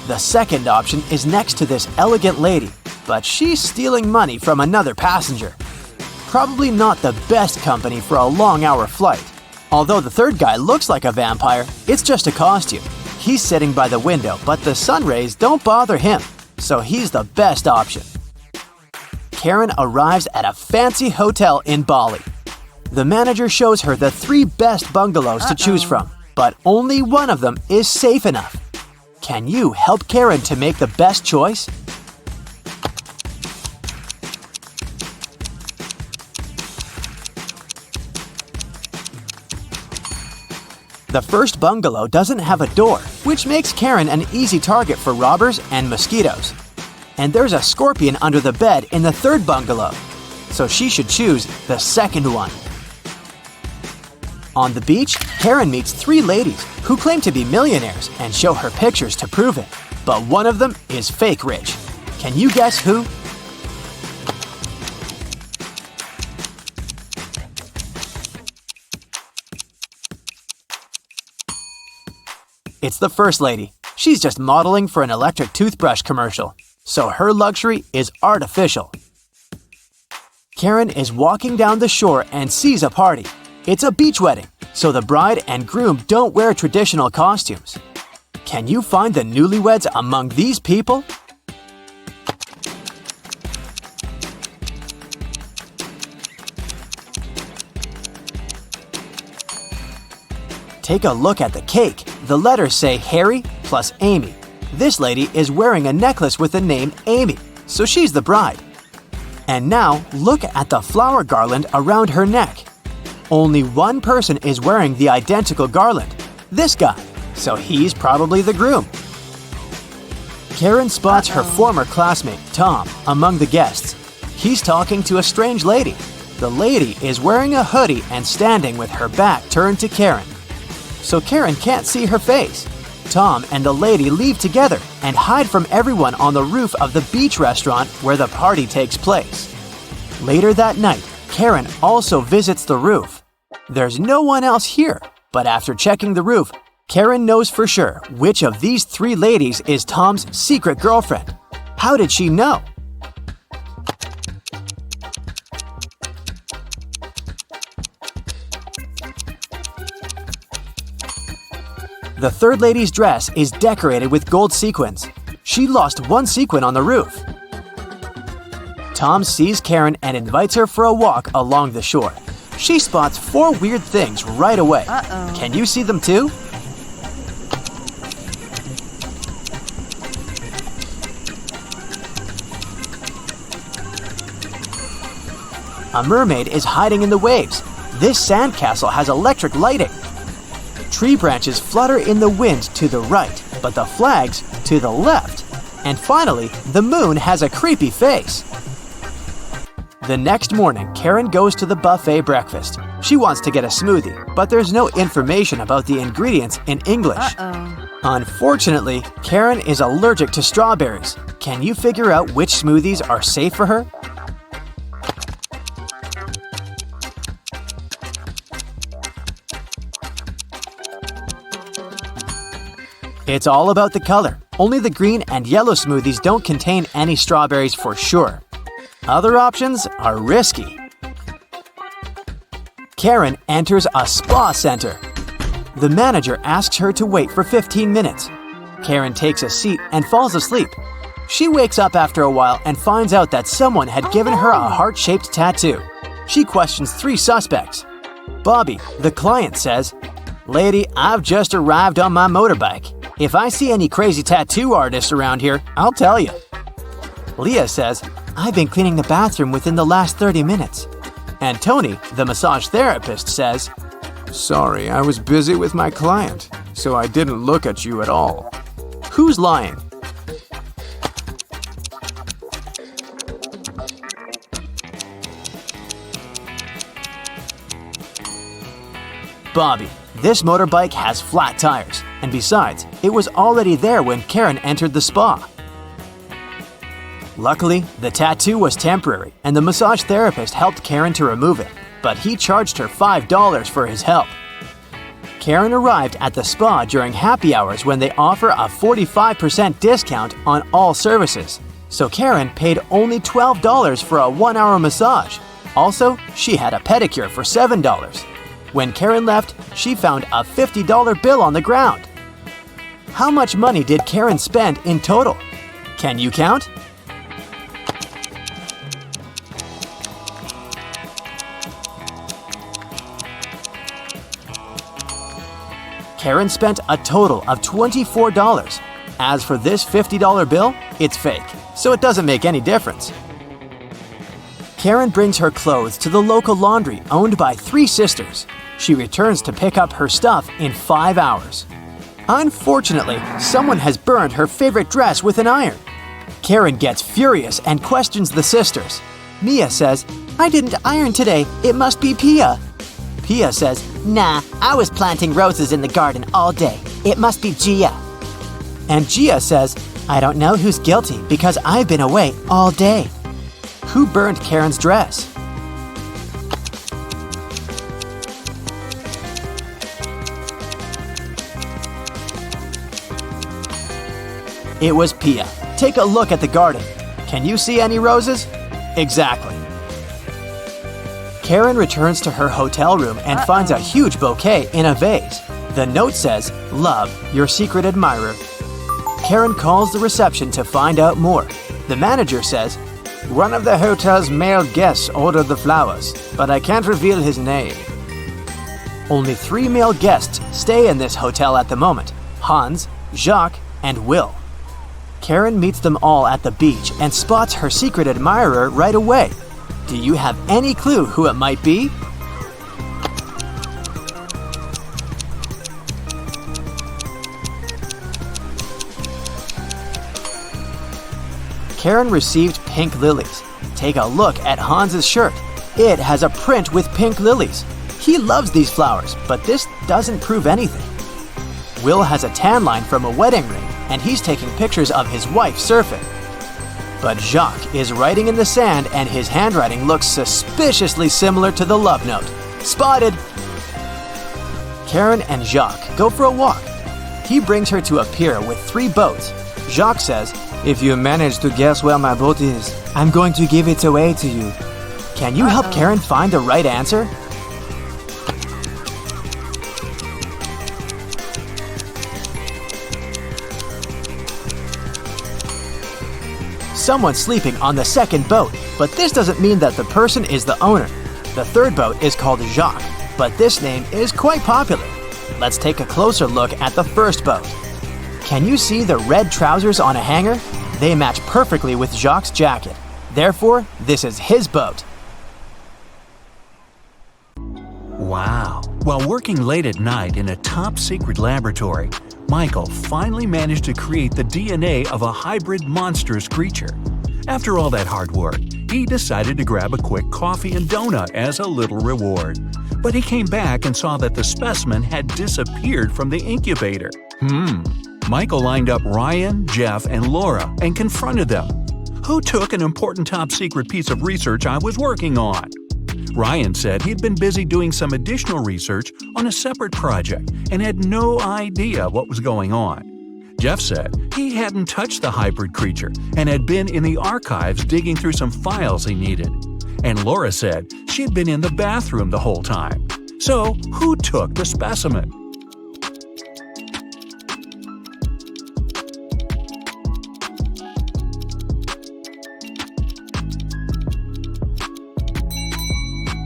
A: The second option is next to this elegant lady, but she's stealing money from another passenger. Probably not the best company for a long-hour flight. Although the third guy looks like a vampire, it's just a costume. He's sitting by the window, but the sun rays don't bother him, so he's the best option. Karen arrives at a fancy hotel in Bali. The manager shows her the 3 best bungalows to choose from, but only one of them is safe enough. Can you help Karen to make the best choice? The first bungalow doesn't have a door, which makes Karen an easy target for robbers and mosquitoes. And there's a scorpion under the bed in the third bungalow, so she should choose the second one. On the beach, Karen meets 3 ladies who claim to be millionaires and show her pictures to prove it. But one of them is fake rich. Can you guess who? It's the first lady. She's just modeling for an electric toothbrush commercial, so her luxury is artificial. Karen is walking down the shore and sees a party. It's a beach wedding, so the bride and groom don't wear traditional costumes. Can you find the newlyweds among these people? Take a look at the cake. The letters say Harry plus Amy. This lady is wearing a necklace with the name Amy, so she's the bride. And now, look at the flower garland around her neck. Only one person is wearing the identical garland, this guy, so he's probably the groom. Karen spots her former classmate, Tom, among the guests. He's talking to a strange lady. The lady is wearing a hoodie and standing with her back turned to Karen, so Karen can't see her face. Tom and the lady leave together and hide from everyone on the roof of the beach restaurant where the party takes place. Later that night, Karen also visits the roof. There's no one else here, but after checking the roof, Karen knows for sure which of these 3 ladies is Tom's secret girlfriend. How did she know? The third lady's dress is decorated with gold sequins. She lost one sequin on the roof. Tom sees Karen and invites her for a walk along the shore. She spots 4 weird things right away. Can you see them too? A mermaid is hiding in the waves. This sandcastle has electric lighting. Tree branches flutter in the wind to the right, but the flags to the left. And finally, the moon has a creepy face. The next morning, Karen goes to the buffet breakfast. She wants to get a smoothie, but there's no information about the ingredients in English. Unfortunately, Karen is allergic to strawberries. Can you figure out which smoothies are safe for her? It's all about the color. Only the green and yellow smoothies don't contain any strawberries for sure. Other options are risky. Karen enters a spa center. The manager asks her to wait for 15 minutes. Karen takes a seat and falls asleep. She wakes up after a while and finds out that someone had given her a heart-shaped tattoo. She questions 3 suspects. Bobby, the client, says, "Lady, I've just arrived on my motorbike. If I see any crazy tattoo artists around here, I'll tell you." Leah says, "I've been cleaning the bathroom within the last 30 minutes. And Tony, the massage therapist, says,
E: "Sorry, I was busy with my client, so I didn't look at you at all."
A: Who's lying? Bobby. This motorbike has flat tires, and besides, it was already there when Karen entered the spa. Luckily, the tattoo was temporary, and the massage therapist helped Karen to remove it, but he charged her $5 for his help. Karen arrived at the spa during happy hours when they offer a 45% discount on all services, so Karen paid only $12 for a 1-hour massage. Also, she had a pedicure for $7. When Karen left, she found a $50 bill on the ground. How much money did Karen spend in total? Can you count? Karen spent a total of $24. As for this $50 bill, it's fake, so it doesn't make any difference. Karen brings her clothes to the local laundry owned by 3 sisters. She returns to pick up her stuff in 5 hours. Unfortunately, someone has burned her favorite dress with an iron. Karen gets furious and questions the sisters. Mia says, "I didn't iron today, it must be Pia." Pia says, "Nah, I was planting roses in the garden all day. It must be Gia." And Gia says, "I don't know who's guilty because I've been away all day." Who burned Karen's dress? It was Pia. Take a look at the garden. Can you see any roses? Exactly. Karen returns to her hotel room and finds a huge bouquet in a vase. The note says, "Love, your secret admirer." Karen calls the reception to find out more. The manager says, "One of the hotel's male guests ordered the flowers, but I can't reveal his name." Only 3 male guests stay in this hotel at the moment: Hans, Jacques, and Will. Karen meets them all at the beach and spots her secret admirer right away. Do you have any clue who it might be? Karen received pink lilies. Take a look at Hans's shirt. It has a print with pink lilies. He loves these flowers, but this doesn't prove anything. Will has a tan line from a wedding ring, and he's taking pictures of his wife surfing. But Jacques is writing in the sand, and his handwriting looks suspiciously similar to the love note. Spotted! Karen and Jacques go for a walk. He brings her to a pier with 3 boats. Jacques says, "If you manage to guess where my boat is, I'm going to give it away to you." Can you help Karen find the right answer? Someone's sleeping on the second boat, but this doesn't mean that the person is the owner. The third boat is called Jacques, but this name is quite popular. Let's take a closer look at the first boat. Can you see the red trousers on a hanger? They match perfectly with Jacques' jacket. Therefore, this is his boat.
B: Wow! While working late at night in a top-secret laboratory, Michael finally managed to create the DNA of a hybrid monstrous creature. After all that hard work, he decided to grab a quick coffee and donut as a little reward. But he came back and saw that the specimen had disappeared from the incubator. Michael lined up Ryan, Jeff, and Laura and confronted them. "Who took an important top-secret piece of research I was working on?" Ryan said he'd been busy doing some additional research on a separate project and had no idea what was going on. Jeff said he hadn't touched the hybrid creature and had been in the archives digging through some files he needed. And Laura said she'd been in the bathroom the whole time. So, who took the specimen?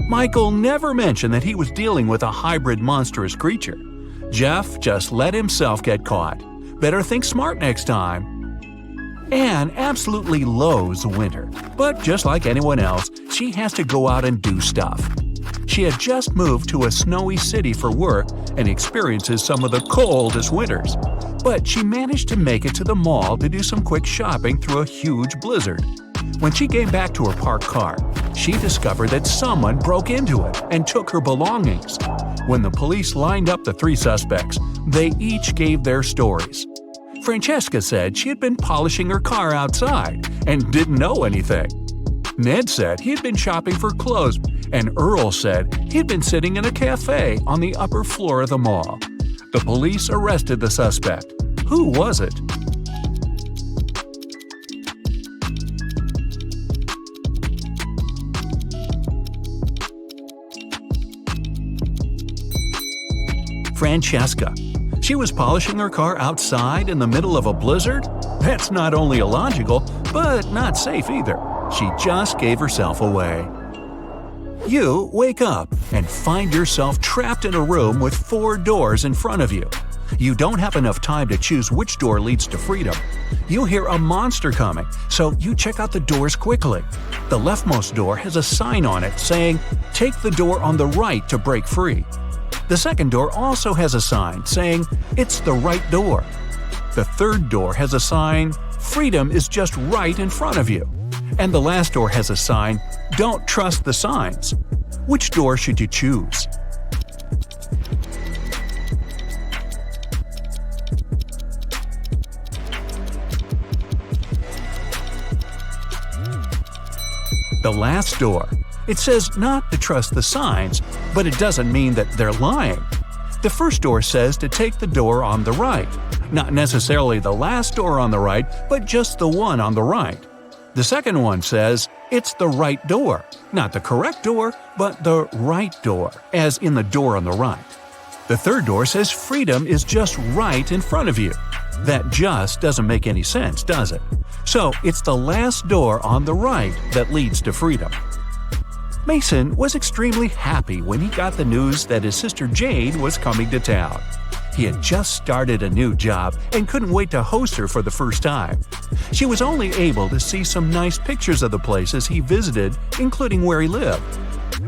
B: Michael never mentioned that he was dealing with a hybrid monstrous creature. Jeff just let himself get caught. Better think smart next time. Anne absolutely loathes winter, but just like anyone else, she has to go out and do stuff. She had just moved to a snowy city for work and experiences some of the coldest winters. but she managed to make it to the mall to do some quick shopping through a huge blizzard. When she came back to her parked car, she discovered that someone broke into it and took her belongings. When the police lined up the three suspects, they each gave their stories. Francesca said she had been polishing her car outside and didn't know anything. Ned said he had been shopping for clothes, and Earl said he had been sitting in a cafe on the upper floor of the mall. The police arrested the suspect. Who was it? Francesca. She was polishing her car outside in the middle of a blizzard? That's not only illogical, but not safe either. She just gave herself away. You wake up and find yourself trapped in a room with 4 doors in front of you. You don't have enough time to choose which door leads to freedom. You hear a monster coming, so you check out the doors quickly. The leftmost door has a sign on it saying, "Take the door on the right to break free." The second door also has a sign saying, "It's the right door." The third door has a sign, "Freedom is just right in front of you." And the last door has a sign, "Don't trust the signs." Which door should you choose? The last door. It says not to trust the signs, but it doesn't mean that they're lying. The first door says to take the door on the right. Not necessarily the last door on the right, but just the one on the right. The second one says, it's the right door. Not the correct door, but the right door, as in the door on the right. The third door says freedom is just right in front of you. That just doesn't make any sense, does it? So it's the last door on the right that leads to freedom. Mason was extremely happy when he got the news that his sister Jane was coming to town. He had just started a new job and couldn't wait to host her for the first time. She was only able to see some nice pictures of the places he visited, including where he lived.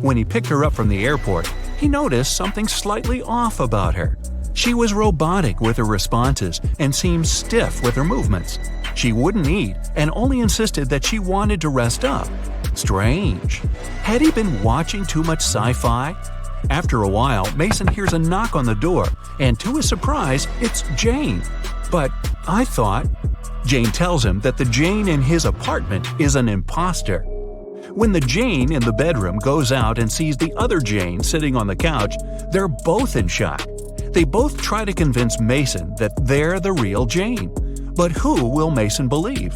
B: When he picked her up from the airport, he noticed something slightly off about her. She was robotic with her responses and seemed stiff with her movements. She wouldn't eat and only insisted that she wanted to rest up. Strange. Had he been watching too much sci-fi? After a while, Mason hears a knock on the door, and to his surprise, it's Jane. But I thought… Jane tells him that the Jane in his apartment is an imposter. When the Jane in the bedroom goes out and sees the other Jane sitting on the couch, they're both in shock. They both try to convince Mason that they're the real Jane. But who will Mason believe?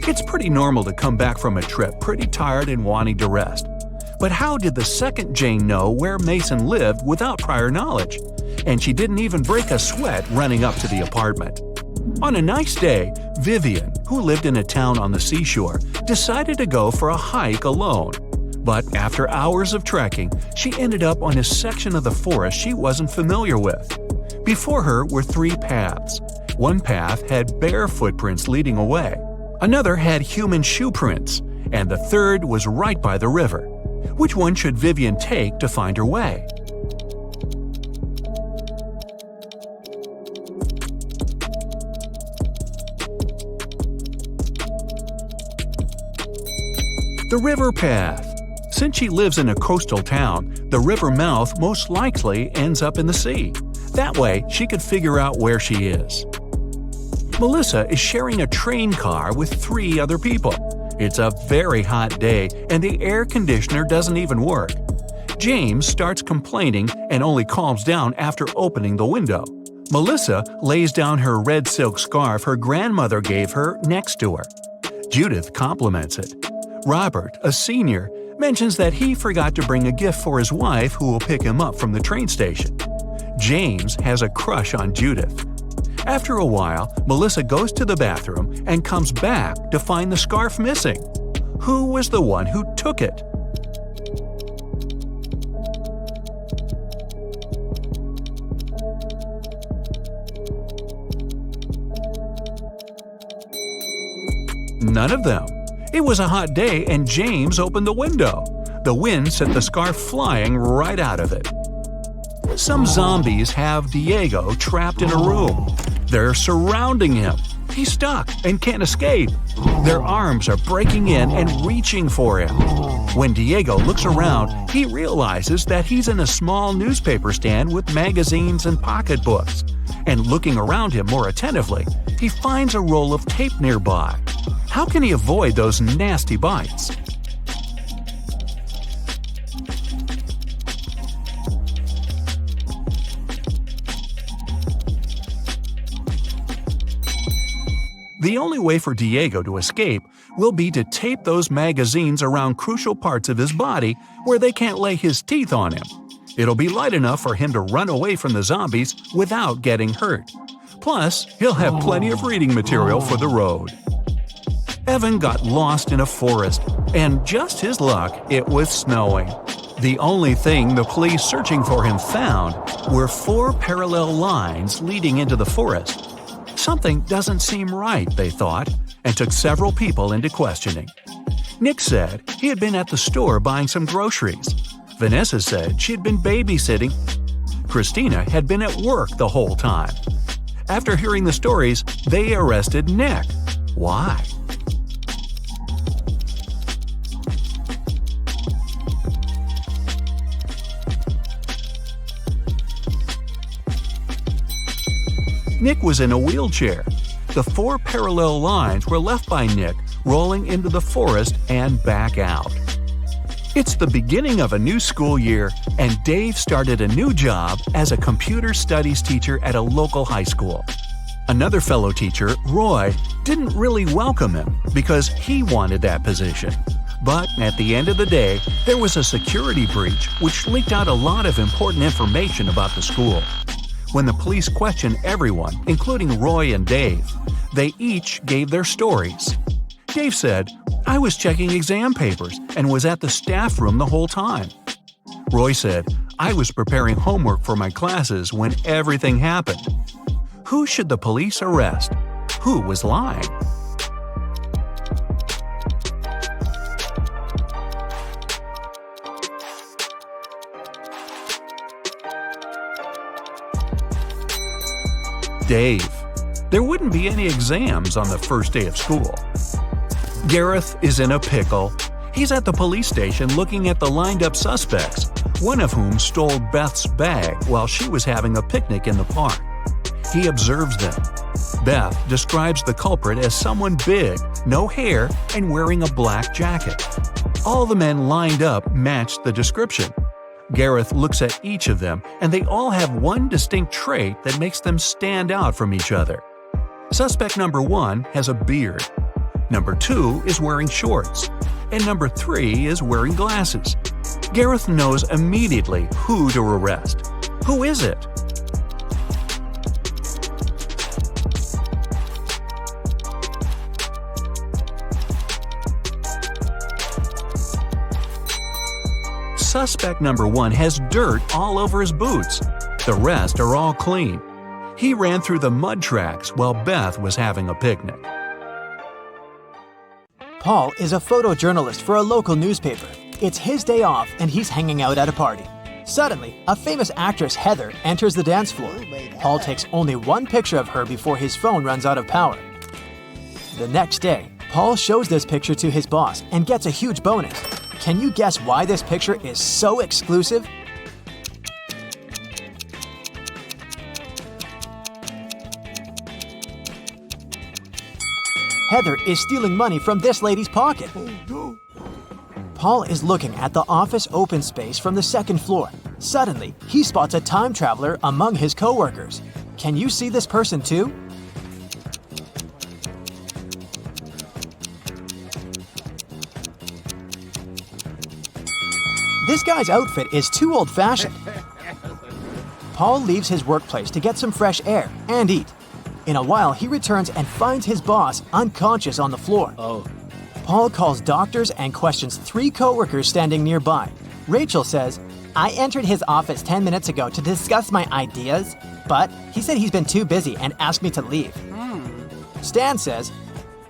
B: It's pretty normal to come back from a trip pretty tired and wanting to rest. But how did the second Jane know where Mason lived without prior knowledge? And she didn't even break a sweat running up to the apartment. On a nice day, Vivian, who lived in a town on the seashore, decided to go for a hike alone. But after hours of trekking, she ended up on a section of the forest she wasn't familiar with. Before her were 3 paths. One path had bare footprints leading away. Another had human shoe prints, and the third was right by the river. Which one should Vivian take to find her way? The river path. Since she lives in a coastal town, the river mouth most likely ends up in the sea. That way, she could figure out where she is. Melissa is sharing a train car with 3 other people. It's a very hot day and the air conditioner doesn't even work. James starts complaining and only calms down after opening the window. Melissa lays down her red silk scarf her grandmother gave her next to her. Judith compliments it. Robert, a senior, mentions that he forgot to bring a gift for his wife who will pick him up from the train station. James has a crush on Judith. After a while, Melissa goes to the bathroom and comes back to find the scarf missing. Who was the one who took it? None of them. It was a hot day and James opened the window. The wind sent the scarf flying right out of it. Some zombies have Diego trapped in a room. They're surrounding him. He's stuck and can't escape. Their arms are breaking in and reaching for him. When Diego looks around, he realizes that he's in a small newspaper stand with magazines and pocketbooks. And looking around him more attentively, he finds a roll of tape nearby. How can he avoid those nasty bites? The only way for Diego to escape will be to tape those magazines around crucial parts of his body where they can't lay his teeth on him. It'll be light enough for him to run away from the zombies without getting hurt. Plus, he'll have plenty of reading material for the road. Evan got lost in a forest, and just his luck, it was snowing. The only thing the police searching for him found were 4 parallel lines leading into the forest. Something doesn't seem right, they thought, and took several people into questioning. Nick said he had been at the store buying some groceries. Vanessa said she had been babysitting. Christina had been at work the whole time. After hearing the stories, they arrested Nick. Why? Nick was in a wheelchair. The 4 parallel lines were left by Nick rolling into the forest and back out. It's the beginning of a new school year, and Dave started a new job as a computer studies teacher at a local high school. Another fellow teacher, Roy, didn't really welcome him because he wanted that position. But at the end of the day, there was a security breach which leaked out a lot of important information about the school. When the police questioned everyone, including Roy and Dave, they each gave their stories. Dave said, "I was checking exam papers and was at the staff room the whole time." Roy said, "I was preparing homework for my classes when everything happened." Who should the police arrest? Who was lying? Dave. There wouldn't be any exams on the first day of school. Gareth is in a pickle. He's at the police station looking at the lined-up suspects, one of whom stole Beth's bag while she was having a picnic in the park. He observes them. Beth describes the culprit as someone big, no hair, and wearing a black jacket. All the men lined up matched the description. Gareth looks at each of them, and they all have one distinct trait that makes them stand out from each other. Suspect number 1 has a beard. Number 2 is wearing shorts. And number 3 is wearing glasses. Gareth knows immediately who to arrest. Who is it? Suspect number 1 has dirt all over his boots. The rest are all clean. He ran through the mud tracks while Beth was having a picnic.
A: Paul is a photojournalist for a local newspaper. It's his day off and he's hanging out at a party. Suddenly, a famous actress, Heather, enters the dance floor. Paul takes only one picture of her before his phone runs out of power. The next day, Paul shows this picture to his boss and gets a huge bonus. Can you guess why this picture is so exclusive? Heather is stealing money from this lady's pocket. Paul is looking at the office open space from the second floor. Suddenly, he spots a time traveler among his coworkers. Can you see this person too? This guy's outfit is too old-fashioned. Paul leaves his workplace to get some fresh air and eat. In a while, he returns and finds his boss unconscious on the floor. Paul calls doctors and questions 3 coworkers standing nearby. Rachel says, "I entered his office 10 minutes ago to discuss my ideas, but he said he's been too busy and asked me to leave." Stan says,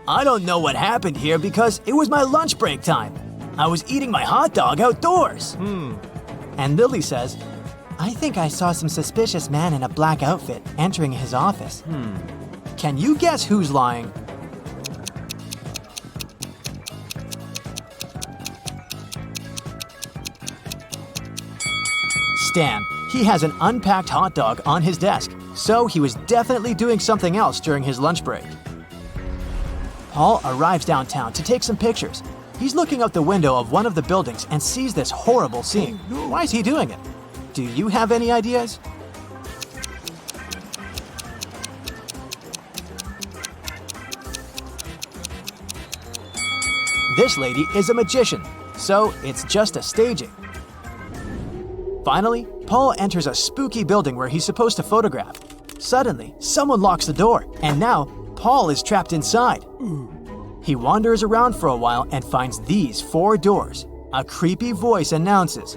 A: I don't know what happened here because it was my lunch break time. I was eating my hot dog outdoors. And Lily says, I think I saw some suspicious man in a black outfit entering his office. Can you guess who's lying? Stan. He has an unpacked hot dog on his desk, so he was definitely doing something else during his lunch break. Paul arrives downtown to take some pictures. He's looking out the window of one of the buildings and sees this horrible scene. Why is he doing it? Do you have any ideas? This lady is a magician, so it's just a staging. Finally, Paul enters a spooky building where he's supposed to photograph. Suddenly, someone locks the door, and now Paul is trapped inside. He wanders around for a while and finds these 4 doors. A creepy voice announces,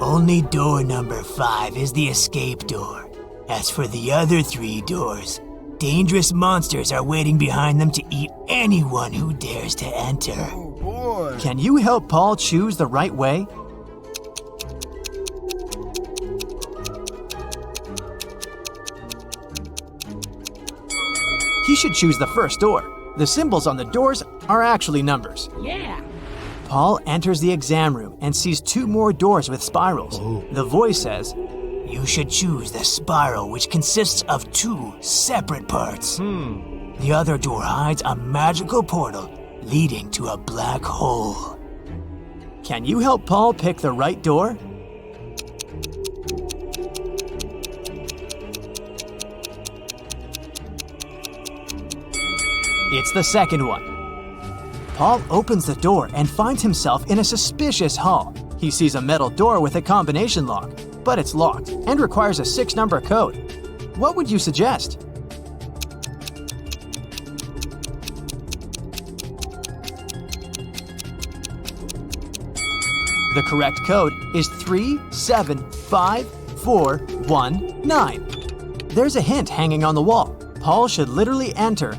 D: Only door number 5 is the escape door. As for the other 3 doors, dangerous monsters are waiting behind them to eat anyone who dares to enter.
C: Oh boy.
A: Can you help Paul choose the right way? He should choose the first door. The symbols on the doors are actually numbers.
C: Yeah.
A: Paul enters the exam room and sees 2 more doors with spirals. The voice says,
D: You should choose the spiral, which consists of 2 separate parts. The other door hides a magical portal leading to a black hole.
A: Can you help Paul pick the right door? It's the second one. Paul opens the door and finds himself in a suspicious hall. He sees a metal door with a combination lock, but it's locked and requires a 6-number code. What would you suggest? The correct code is 375419. There's a hint hanging on the wall. Paul should literally enter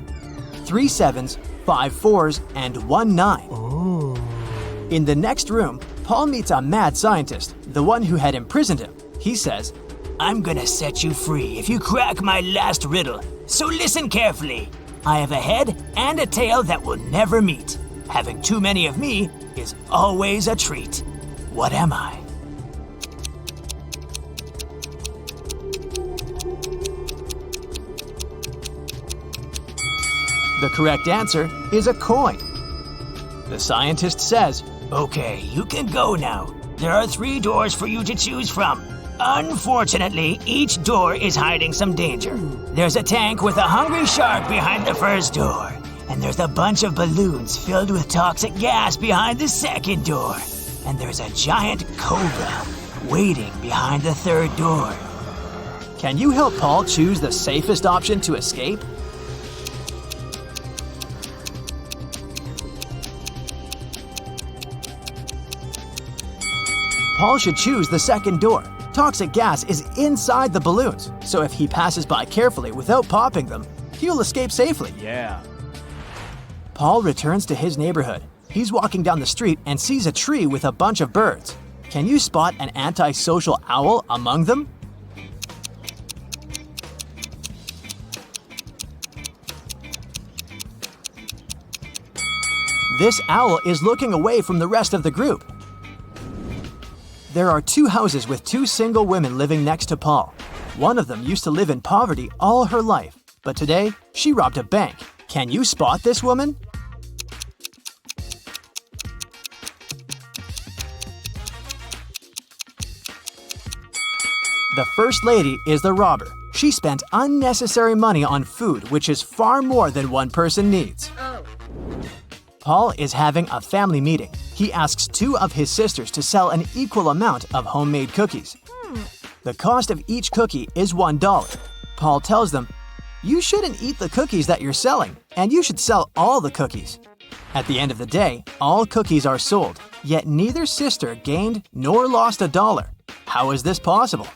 A: 3 7s, 5 4s, and 1 9. In the next room, Paul meets a mad scientist, the one who had imprisoned him. He says,
D: I'm gonna set you free if you crack my last riddle. So listen carefully. I have a head and a tail that will never meet. Having too many of me is always a treat. What am I?
A: the correct answer is a coin. The scientist says,
D: Okay, you can go now. There are 3 doors for you to choose from. Unfortunately, each door is hiding some danger. There's a tank with a hungry shark behind the first door. And there's a bunch of balloons filled with toxic gas behind the second door. And there's a giant cobra waiting behind the third door.
A: Can you help Paul choose the safest option to escape? Paul should choose the second door. Toxic gas is inside the balloons, so if he passes by carefully without popping them, he'll escape safely.
B: Yeah.
A: Paul returns to his neighborhood. He's walking down the street and sees a tree with a bunch of birds. Can you spot an antisocial owl among them? This owl is looking away from the rest of the group. There are 2 houses with 2 single women living next to Paul. One of them used to live in poverty all her life, but today she robbed a bank. Can you spot this woman? The first lady is the robber. She spent unnecessary money on food, which is far more than one person needs. Paul is having a family meeting. He asks 2 of his sisters to sell an equal amount of homemade cookies. The cost of each cookie is $1. Paul tells them, "You shouldn't eat the cookies that you're selling, and you should sell all the cookies." At the end of the day, all cookies are sold, yet neither sister gained nor lost $1. How is this possible?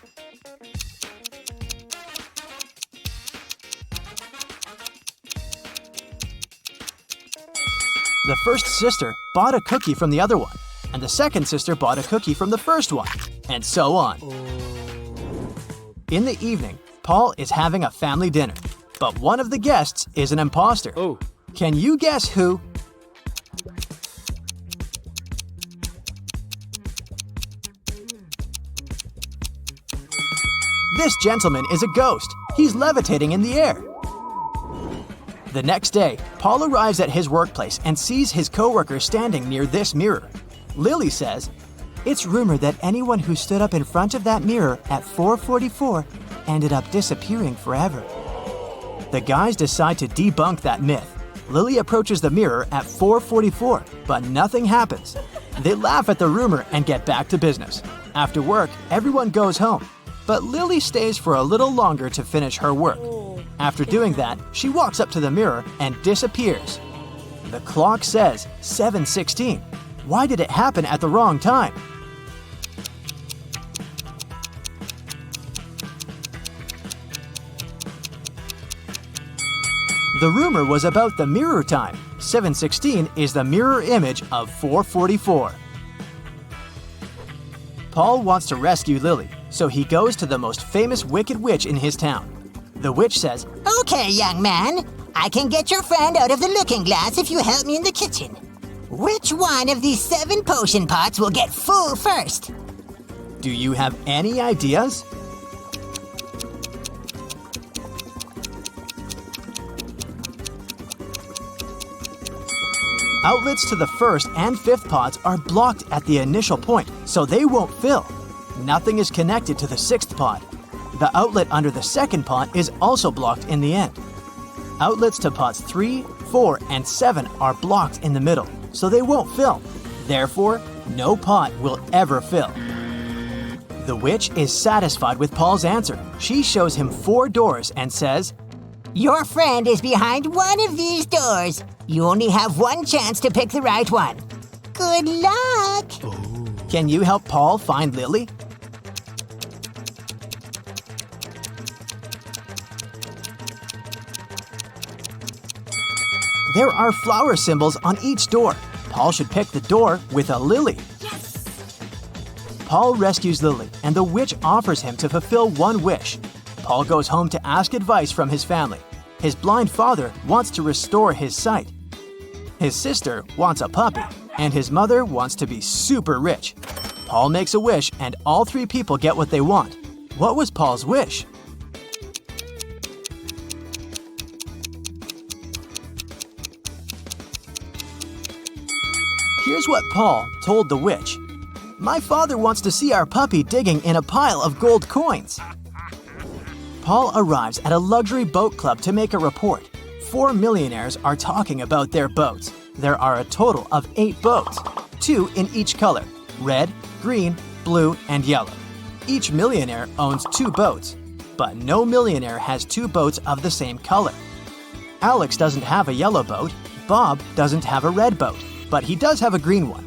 A: The first sister bought a cookie from the other one, and the second sister bought a cookie from the first one, and so on. In the evening, Paul is having a family dinner, but one of the guests is an imposter.
E: Oh.
A: Can you guess who? This gentleman is a ghost. He's levitating in the air. The next day, Paul arrives at his workplace and sees his coworker standing near this mirror. Lily says, "It's rumored that anyone who stood up in front of that mirror at 4:44 ended up disappearing forever." The guys decide to debunk that myth. Lily approaches the mirror at 4:44, but nothing happens. They laugh at the rumor and get back to business. After work, everyone goes home, but Lily stays for a little longer to finish her work. After doing that, she walks up to the mirror and disappears. The clock says 7:16. Why did it happen at the wrong time? The rumor was about the mirror time. 7:16 is the mirror image of 4:44. Paul wants to rescue Lily, so he goes to the most famous wicked witch in his town. The witch says,
C: Okay, young man. I can get your friend out of the looking glass if you help me in the kitchen. Which one of these 7 potion pots will get full first?
A: "Do you have any ideas?" Outlets to the first and fifth pots are blocked at the initial point, so they won't fill. Nothing is connected to the sixth pot. The outlet under the second pot is also blocked in the end. Outlets to pots 3, 4, and 7 are blocked in the middle, so they won't fill. Therefore, no pot will ever fill. The witch is satisfied with Paul's answer. She shows him 4 doors and says,
C: Your friend is behind one of these doors. You only have one chance to pick the right one. Good luck!
A: "Can you help Paul find Lily?" There are flower symbols on each door. Paul should pick the door with a lily. Paul rescues Lily, and the witch offers him to fulfill one wish. Paul goes home to ask advice from his family. His blind father wants to restore his sight. His sister wants a puppy, and his mother wants to be super rich. Paul makes a wish, and all 3 people get what they want. What was Paul's wish? Here's what Paul told the witch. "My father wants to see our puppy digging in a pile of gold coins." Paul arrives at a luxury boat club to make a report. 4 millionaires are talking about their boats. There are a total of 8 boats, 2 in each color: red, green, blue, and yellow. Each millionaire owns 2 boats, but no millionaire has 2 boats of the same color. Alex doesn't have a yellow boat, Bob doesn't have a red boat, but he does have a green one.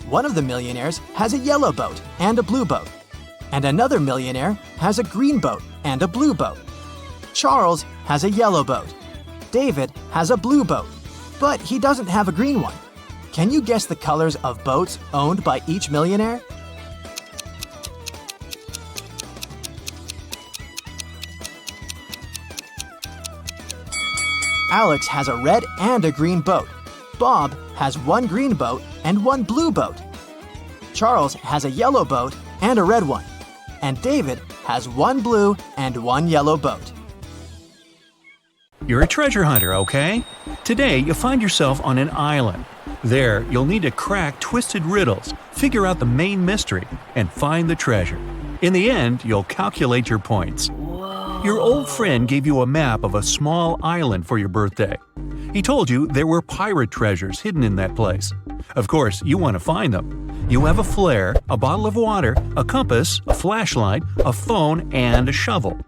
A: One of the millionaires has a yellow boat and a blue boat, and another millionaire has a green boat and a blue boat. Charles has a yellow boat. David has a blue boat, but he doesn't have a green one. Can you guess the colors of boats owned by each millionaire? Alex has a red and a green boat. Bob has 1 green boat and 1 blue boat. Charles has a yellow boat and a red one. And David has 1 blue and 1 yellow boat.
B: You're a treasure hunter, okay? Today, you'll find yourself on an island. There, you'll need to crack twisted riddles, figure out the main mystery, and find the treasure. In the end, you'll calculate your points. Your old friend gave you a map of a small island for your birthday. He told you there were pirate treasures hidden in that place. Of course, you want to find them. You have a flare, a bottle of water, a compass, a flashlight, a phone, and a shovel.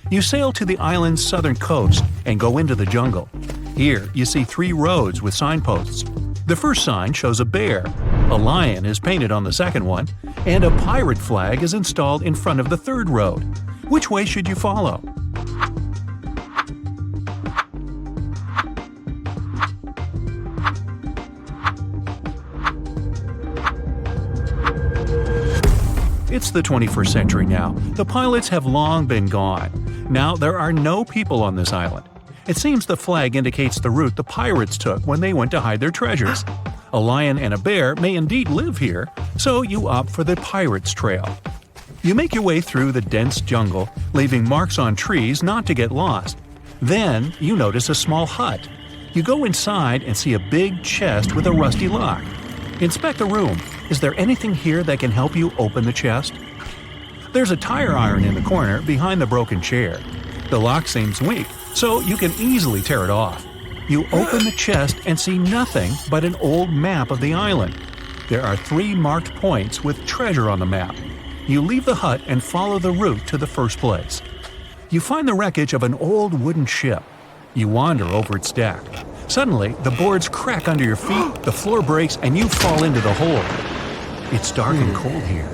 B: You sail to the island's southern coast and go into the jungle. Here, you see 3 roads with signposts. The first sign shows a bear, a lion is painted on the second one, and a pirate flag is installed in front of the third road. Which way should you follow? It's the 21st century now. The pilots have long been gone. Now there are no people on this island. It seems the flag indicates the route the pirates took when they went to hide their treasures. A lion and a bear may indeed live here, so you opt for the pirates' trail. You make your way through the dense jungle, leaving marks on trees not to get lost. Then you notice a small hut. You go inside and see a big chest with a rusty lock. Inspect the room. Is there anything here that can help you open the chest? There's a tire iron in the corner behind the broken chair. The lock seems weak, so you can easily tear it off. You open the chest and see nothing but an old map of the island. There are 3 marked points with treasure on the map. You leave the hut and follow the route to the first place. You find the wreckage of an old wooden ship. You wander over its deck. Suddenly, the boards crack under your feet, the floor breaks, and you fall into the hole. It's dark and cold here.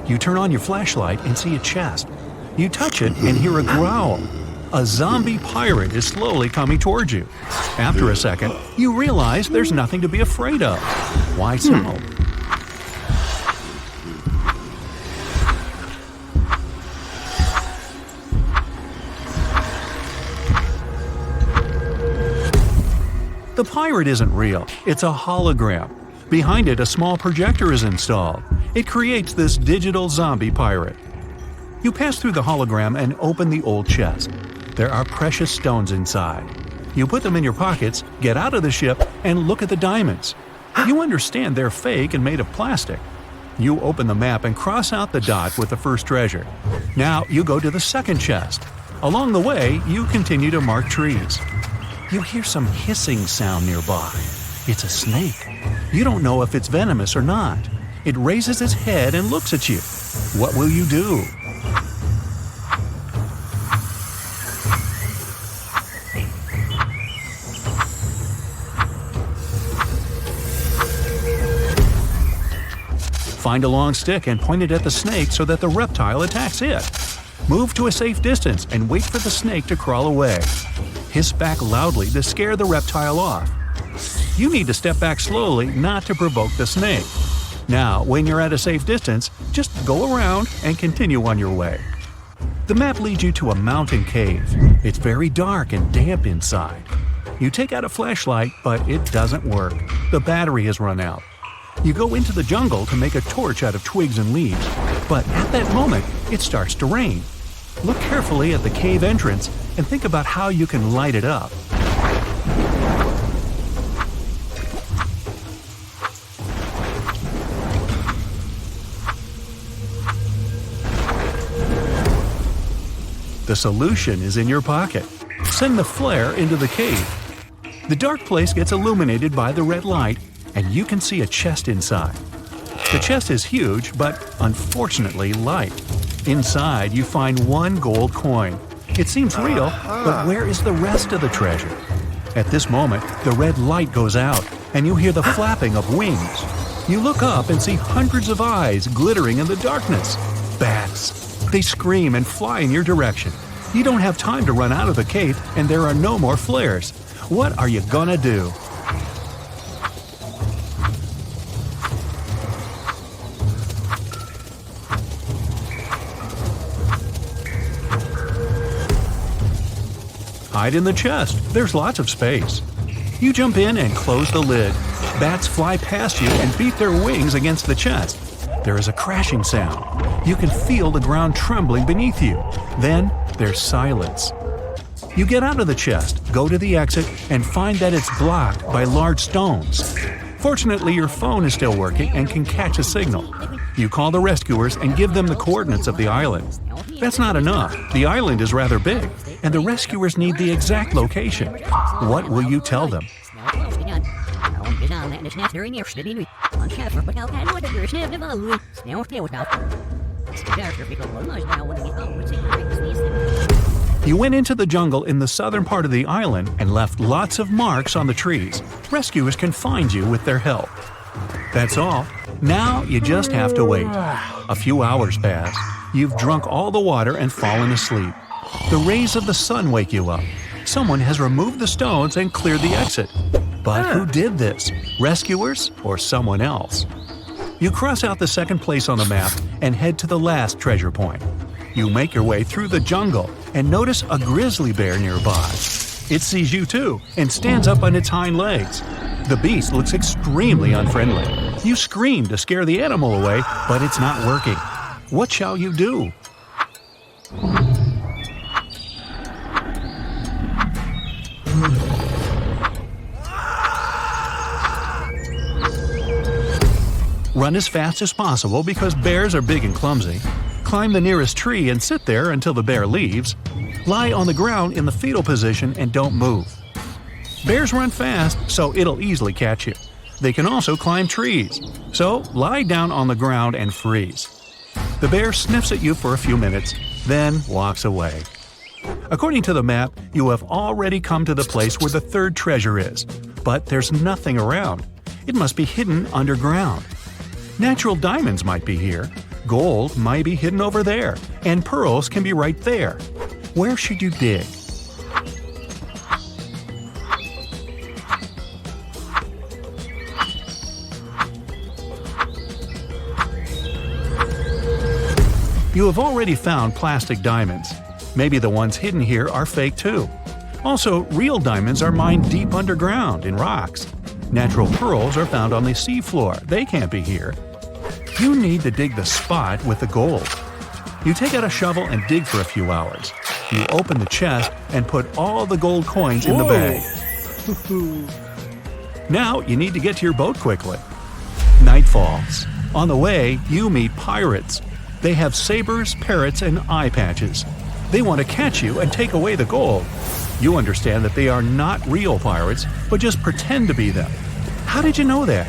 B: You turn on your flashlight and see a chest. You touch it and hear a growl. A zombie pirate is slowly coming towards you. After a second, you realize there's nothing to be afraid of. Why so? The pirate isn't real. It's a hologram. Behind it, a small projector is installed. It creates this digital zombie pirate. You pass through the hologram and open the old chest. There are precious stones inside. You put them in your pockets, get out of the ship, and look at the diamonds. You understand they're fake and made of plastic. You open the map and cross out the dot with the first treasure. Now you go to the second chest. Along the way, you continue to mark trees. You hear some hissing sound nearby. It's a snake. You don't know if it's venomous or not. It raises its head and looks at you. What will you do? Find a long stick and point it at the snake so that the reptile attacks it. Move to a safe distance and wait for the snake to crawl away. Hiss back loudly to scare the reptile off. You need to step back slowly not to provoke the snake. Now, when you're at a safe distance, just go around and continue on your way. The map leads you to a mountain cave. It's very dark and damp inside. You take out a flashlight, but it doesn't work. The battery has run out. You go into the jungle to make a torch out of twigs and leaves, but at that moment, it starts to rain. Look carefully at the cave entrance and think about how you can light it up. The solution is in your pocket. Send the flare into the cave. The dark place gets illuminated by the red light, and you can see a chest inside. The chest is huge, but unfortunately light. Inside, you find 1 gold coin. It seems real, but where is the rest of the treasure? At this moment, the red light goes out, and you hear the flapping of wings. You look up and see hundreds of eyes glittering in the darkness. Bats. They scream and fly in your direction. You don't have time to run out of the cave, and there are no more flares. What are you gonna do? Hide in the chest. There's lots of space. You jump in and close the lid. Bats fly past you and beat their wings against the chest. There is a crashing sound. You can feel the ground trembling beneath you. Then there's silence. You get out of the chest, go to the exit, and find that it's blocked by large stones. Fortunately, your phone is still working and can catch a signal. You call the rescuers and give them the coordinates of the island. That's not enough. The island is rather big, and the rescuers need the exact location. What will you tell them? You went into the jungle in the southern part of the island and left lots of marks on the trees. Rescuers can find you with their help. That's all. Now you just have to wait. A few hours pass. You've drunk all the water and fallen asleep. The rays of the sun wake you up. Someone has removed the stones and cleared the exit. But who did this? Rescuers or someone else? You cross out the second place on the map and head to the last treasure point. You make your way through the jungle and notice a grizzly bear nearby. It sees you too and stands up on its hind legs. The beast looks extremely unfriendly. You scream to scare the animal away, but it's not working. What shall you do? Run as fast as possible because bears are big and clumsy. Climb the nearest tree and sit there until the bear leaves. Lie on the ground in the fetal position and don't move. Bears run fast, so it'll easily catch you. They can also climb trees, so lie down on the ground and freeze. The bear sniffs at you for a few minutes, then walks away. According to the map, you have already come to the place where the third treasure is, but there's nothing around. It must be hidden underground. Natural diamonds might be here, gold might be hidden over there, and pearls can be right there. Where should you dig? You have already found plastic diamonds. Maybe the ones hidden here are fake too. Also, real diamonds are mined deep underground in rocks. Natural pearls are found on the seafloor. They can't be here. You need to dig the spot with the gold. You take out a shovel and dig for a few hours. You open the chest and put all the gold coins in the bag. Now you need to get to your boat quickly. Night falls. On the way, you meet pirates. They have sabers, parrots, and eye patches. They want to catch you and take away the gold. You understand that they are not real pirates, but just pretend to be them. How did you know that?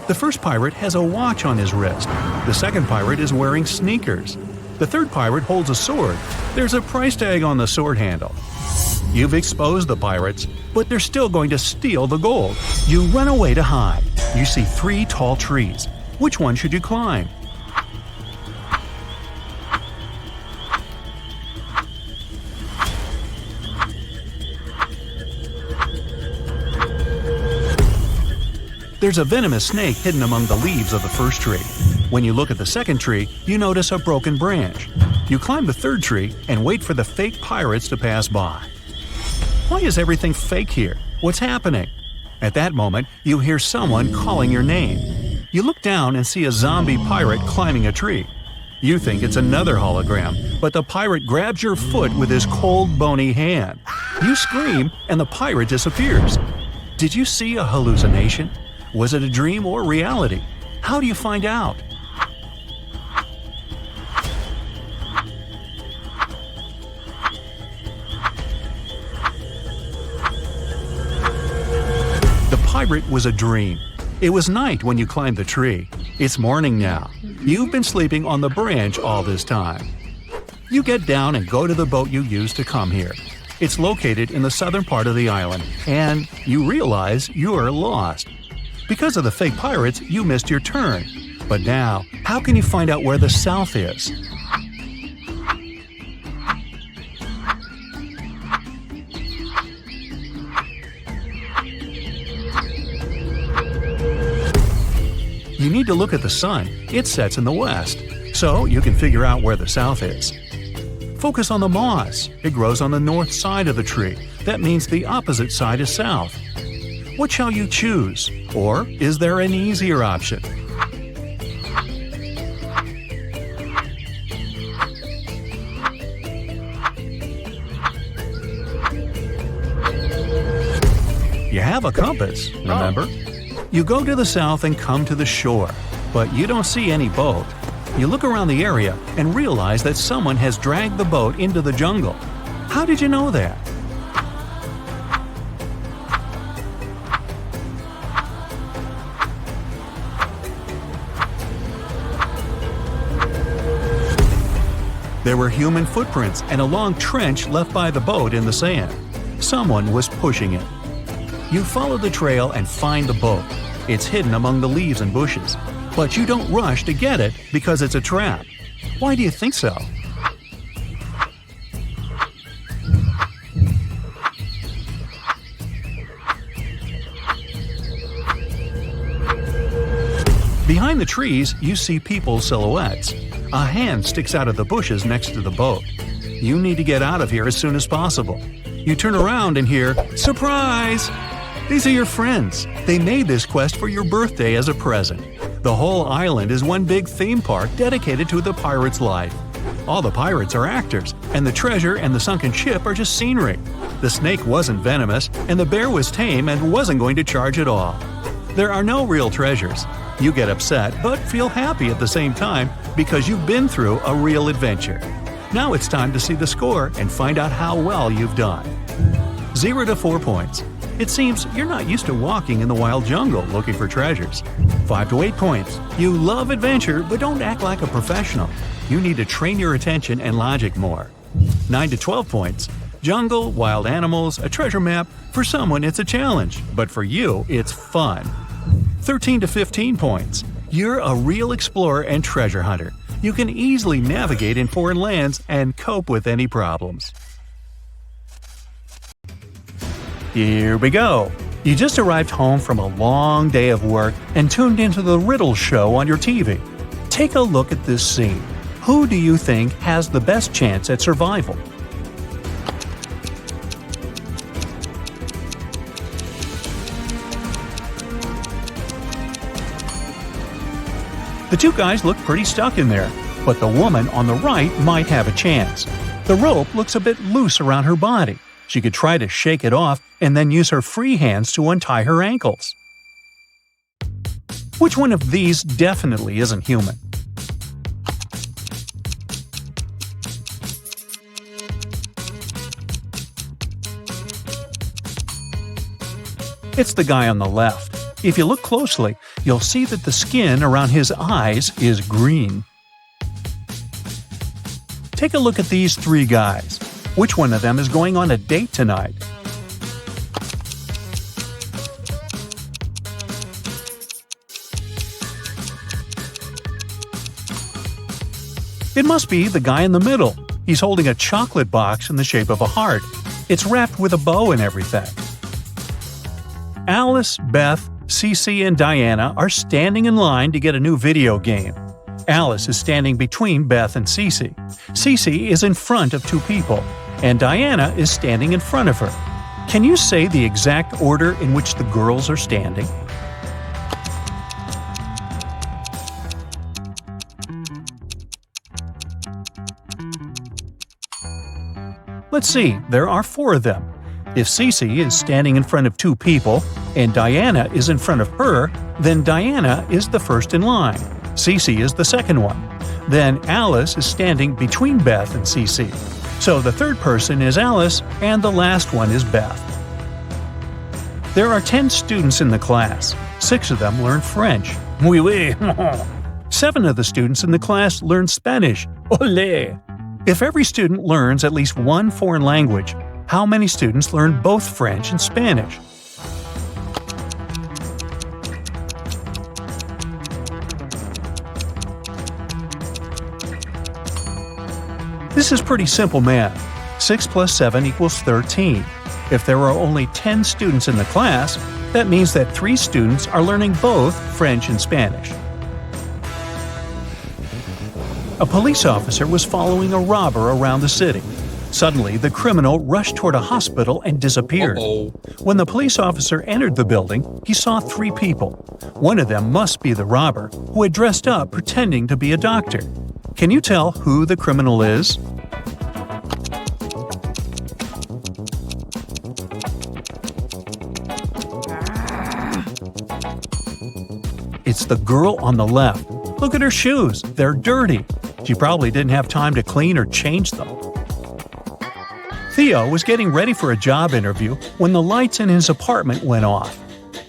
B: The first pirate has a watch on his wrist. The second pirate is wearing sneakers. The third pirate holds a sword. There's a price tag on the sword handle. You've exposed the pirates, but they're still going to steal the gold. You run away to hide. You see 3 tall trees. Which one should you climb? There's a venomous snake hidden among the leaves of the first tree. When you look at the second tree, you notice a broken branch. You climb the third tree and wait for the fake pirates to pass by. Why is everything fake here? What's happening? At that moment, you hear someone calling your name. You look down and see a zombie pirate climbing a tree. You think it's another hologram, but the pirate grabs your foot with his cold, bony hand. You scream, and the pirate disappears. Did you see a hallucination? Was it a dream or reality? How do you find out? The pirate was a dream. It was night when you climbed the tree. It's morning now. You've been sleeping on the branch all this time. You get down and go to the boat you used to come here. It's located in the southern part of the island, and you realize you're lost. Because of the fake pirates, you missed your turn. But now, how can you find out where the south is? You need to look at the sun. It sets in the west, so you can figure out where the south is. Focus on the moss. It grows on the north side of the tree. That means the opposite side is south. What shall you choose? Or is there an easier option? You have a compass, remember? You go to the south and come to the shore, but you don't see any boat. You look around the area and realize that someone has dragged the boat into the jungle. How did you know that? There were human footprints and a long trench left by the boat in the sand. Someone was pushing it. You follow the trail and find the boat. It's hidden among the leaves and bushes. But you don't rush to get it because it's a trap. Why do you think so? Behind the trees, you see people's silhouettes. A hand sticks out of the bushes next to the boat. You need to get out of here as soon as possible. You turn around and hear, "Surprise!" These are your friends. They made this quest for your birthday as a present. The whole island is one big theme park dedicated to the pirate's life. All the pirates are actors, and the treasure and the sunken ship are just scenery. The snake wasn't venomous, and the bear was tame and wasn't going to charge at all. There are no real treasures. You get upset, but feel happy at the same time because you've been through a real adventure. Now it's time to see the score and find out how well you've done. 0 to 4 points. It seems you're not used to walking in the wild jungle looking for treasures. 5 to 8 points. You love adventure, but don't act like a professional. You need to train your attention and logic more. 9 to 12 points. Jungle, wild animals, a treasure map. For someone, it's a challenge, but for you, it's fun. 13 to 15 points. You're a real explorer and treasure hunter. You can easily navigate in foreign lands and cope with any problems. Here we go. You just arrived home from a long day of work and tuned into the Riddle show on your TV. Take a look at this scene. Who do you think has the best chance at survival? The two guys look pretty stuck in there, but the woman on the right might have a chance. The rope looks a bit loose around her body. She could try to shake it off and then use her free hands to untie her ankles. Which one of these definitely isn't human? It's the guy on the left. If you look closely, you'll see that the skin around his eyes is green. Take a look at these three guys. Which one of them is going on a date tonight? It must be the guy in the middle. He's holding a chocolate box in the shape of a heart. It's wrapped with a bow and everything. Alice, Beth, Cece, and Diana are standing in line to get a new video game. Alice is standing between Beth and Cece. Cece is in front of two people, and Diana is standing in front of her. Can you say the exact order in which the girls are standing? Let's see, there are four of them. If Cece is standing in front of two people, and Diana is in front of her, then Diana is the first in line. Cece is the second one. Then Alice is standing between Beth and Cece. So the third person is Alice, and the last one is Beth. There are 10 students in the class. 6 of them learn French. Oui, oui. 7 of the students in the class learn Spanish. Olé! If every student learns at least one foreign language, how many students learn both French and Spanish? This is pretty simple math. 6 plus 7 equals 13. If there are only 10 students in the class, that means that 3 students are learning both French and Spanish. A police officer was following a robber around the city. Suddenly, the criminal rushed toward a hospital and disappeared. When the police officer entered the building, he saw 3 people. One of them must be the robber, who had dressed up pretending to be a doctor. Can you tell who the criminal is? It's the girl on the left. Look at her shoes. They're dirty. She probably didn't have time to clean or change them. Theo was getting ready for a job interview when the lights in his apartment went off.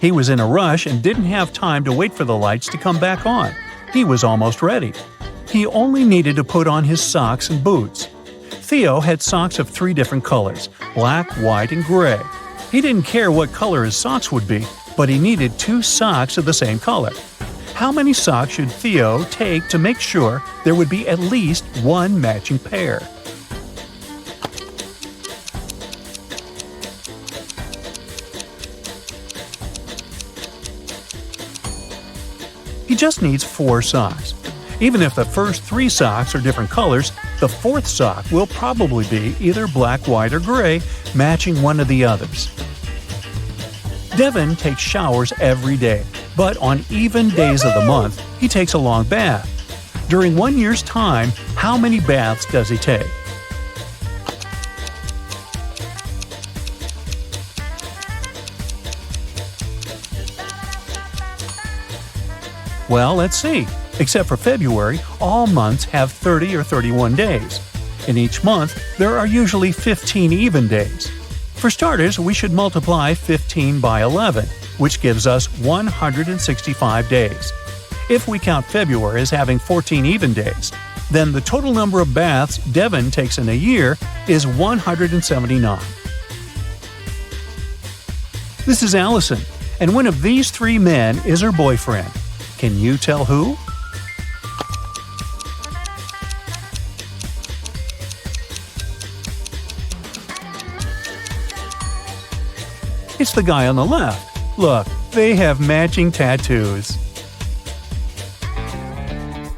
B: He was in a rush and didn't have time to wait for the lights to come back on. He was almost ready. He only needed to put on his socks and boots. Theo had socks of 3 different colors: black, white, and gray. He didn't care what color his socks would be, but he needed 2 socks of the same color. How many socks should Theo take to make sure there would be at least one matching pair? He just needs 4 socks. Even if the first 3 socks are different colors, the 4th sock will probably be either black, white, or gray, matching one of the others. Devin takes showers every day, but on even days of the month, he takes a long bath. During 1 year's time, how many baths does he take? Well, let's see. Except for February, all months have 30 or 31 days. In each month, there are usually 15 even days. For starters, we should multiply 15 by 11, which gives us 165 days. If we count February as having 14 even days, then the total number of baths Devin takes in a year is 179. This is Allison, and one of these 3 men is her boyfriend. Can you tell who? It's the guy on the left. Look, they have matching tattoos.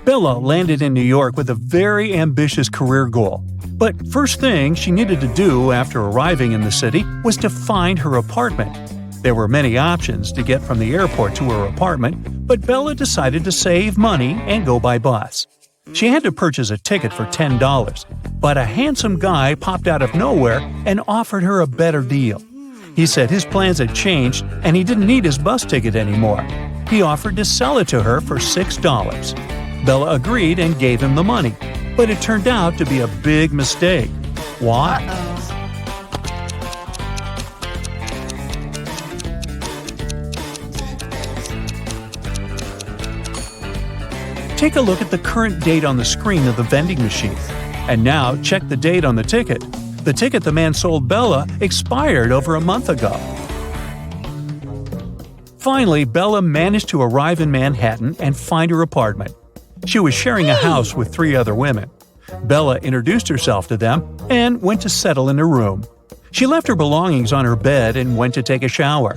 B: Bella landed in New York with a very ambitious career goal. But first thing she needed to do after arriving in the city was to find her apartment. There were many options to get from the airport to her apartment, but Bella decided to save money and go by bus. She had to purchase a ticket for $10, but a handsome guy popped out of nowhere and offered her a better deal. He said his plans had changed and he didn't need his bus ticket anymore. He offered to sell it to her for $6. Bella agreed and gave him the money, but it turned out to be a big mistake. Why? Take a look at the current date on the screen of the vending machine. And now check the date on the ticket. The ticket the man sold Bella expired over a month ago. Finally, Bella managed to arrive in Manhattan and find her apartment. She was sharing a house with 3 other women. Bella introduced herself to them and went to settle in her room. She left her belongings on her bed and went to take a shower.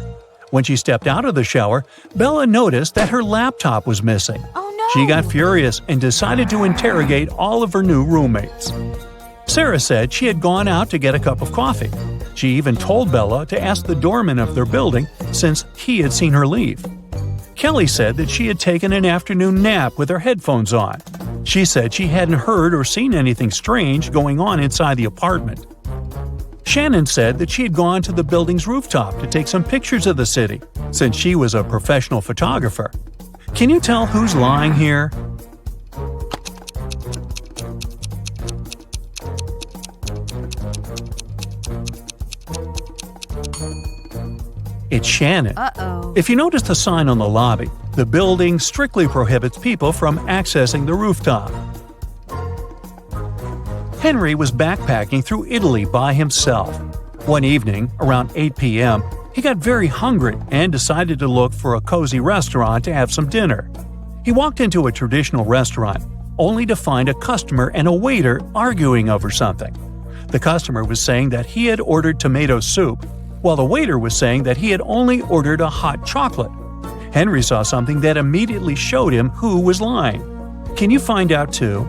B: When she stepped out of the shower, Bella noticed that her laptop was missing. She got furious and decided to interrogate all of her new roommates. Sarah said she had gone out to get a cup of coffee. She even told Bella to ask the doorman of their building since he had seen her leave. Kelly said that she had taken an afternoon nap with her headphones on. She said she hadn't heard or seen anything strange going on inside the apartment. Shannon said that she had gone to the building's rooftop to take some pictures of the city, since she was a professional photographer. Can you tell who's lying here? It's Shannon. If you notice the sign on the lobby, the building strictly prohibits people from accessing the rooftop. Henry was backpacking through Italy by himself. One evening, around 8 p.m., he got very hungry and decided to look for a cozy restaurant to have some dinner. He walked into a traditional restaurant, only to find a customer and a waiter arguing over something. The customer was saying that he had ordered tomato soup, while the waiter was saying that he had only ordered a hot chocolate. Henry saw something that immediately showed him who was lying. Can you find out too?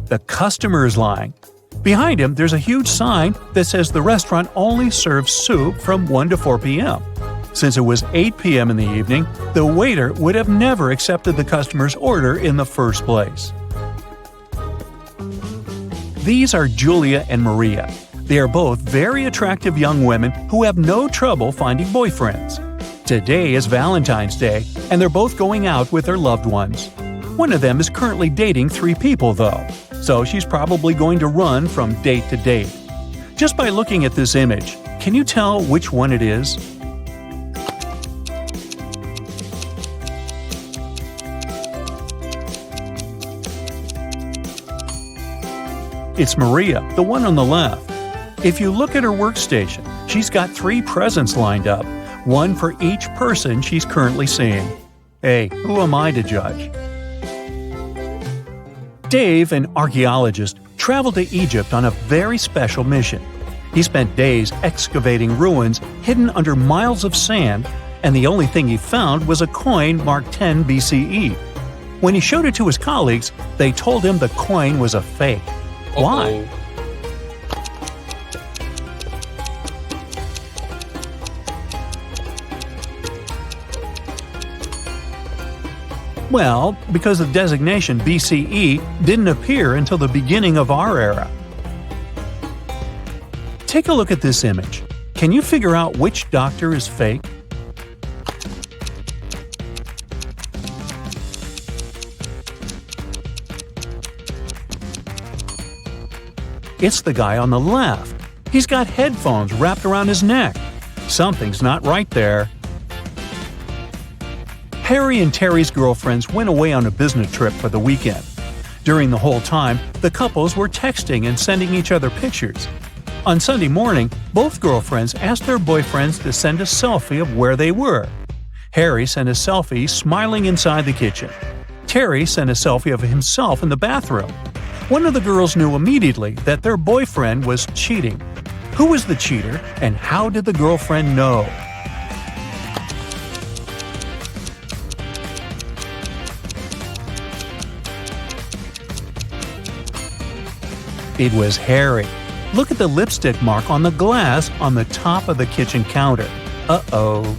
B: The customer is lying. Behind him, there's a huge sign that says the restaurant only serves soup from 1 to 4 p.m. Since it was 8 p.m. in the evening, the waiter would have never accepted the customer's order in the first place. These are Julia and Maria. They are both very attractive young women who have no trouble finding boyfriends. Today is Valentine's Day, and they're both going out with their loved ones. One of them is currently dating 3 people, though, so she's probably going to run from date to date. Just by looking at this image, can you tell which one it is? It's Maria, the one on the left. If you look at her workstation, she's got 3 presents lined up, one for each person she's currently seeing. Hey, who am I to judge? Dave, an archaeologist, traveled to Egypt on a very special mission. He spent days excavating ruins hidden under miles of sand, and the only thing he found was a coin marked 10 BCE. When he showed it to his colleagues, they told him the coin was a fake. Why? Well, because the designation BCE didn't appear until the beginning of our era. Take a look at this image. Can you figure out which doctor is fake? It's the guy on the left. He's got headphones wrapped around his neck. Something's not right there. Harry and Terry's girlfriends went away on a business trip for the weekend. During the whole time, the couples were texting and sending each other pictures. On Sunday morning, both girlfriends asked their boyfriends to send a selfie of where they were. Harry sent a selfie smiling inside the kitchen. Terry sent a selfie of himself in the bathroom. One of the girls knew immediately that their boyfriend was cheating. Who was the cheater, and how did the girlfriend know? It was Harry. Look at the lipstick mark on the glass on the top of the kitchen counter. Uh-oh.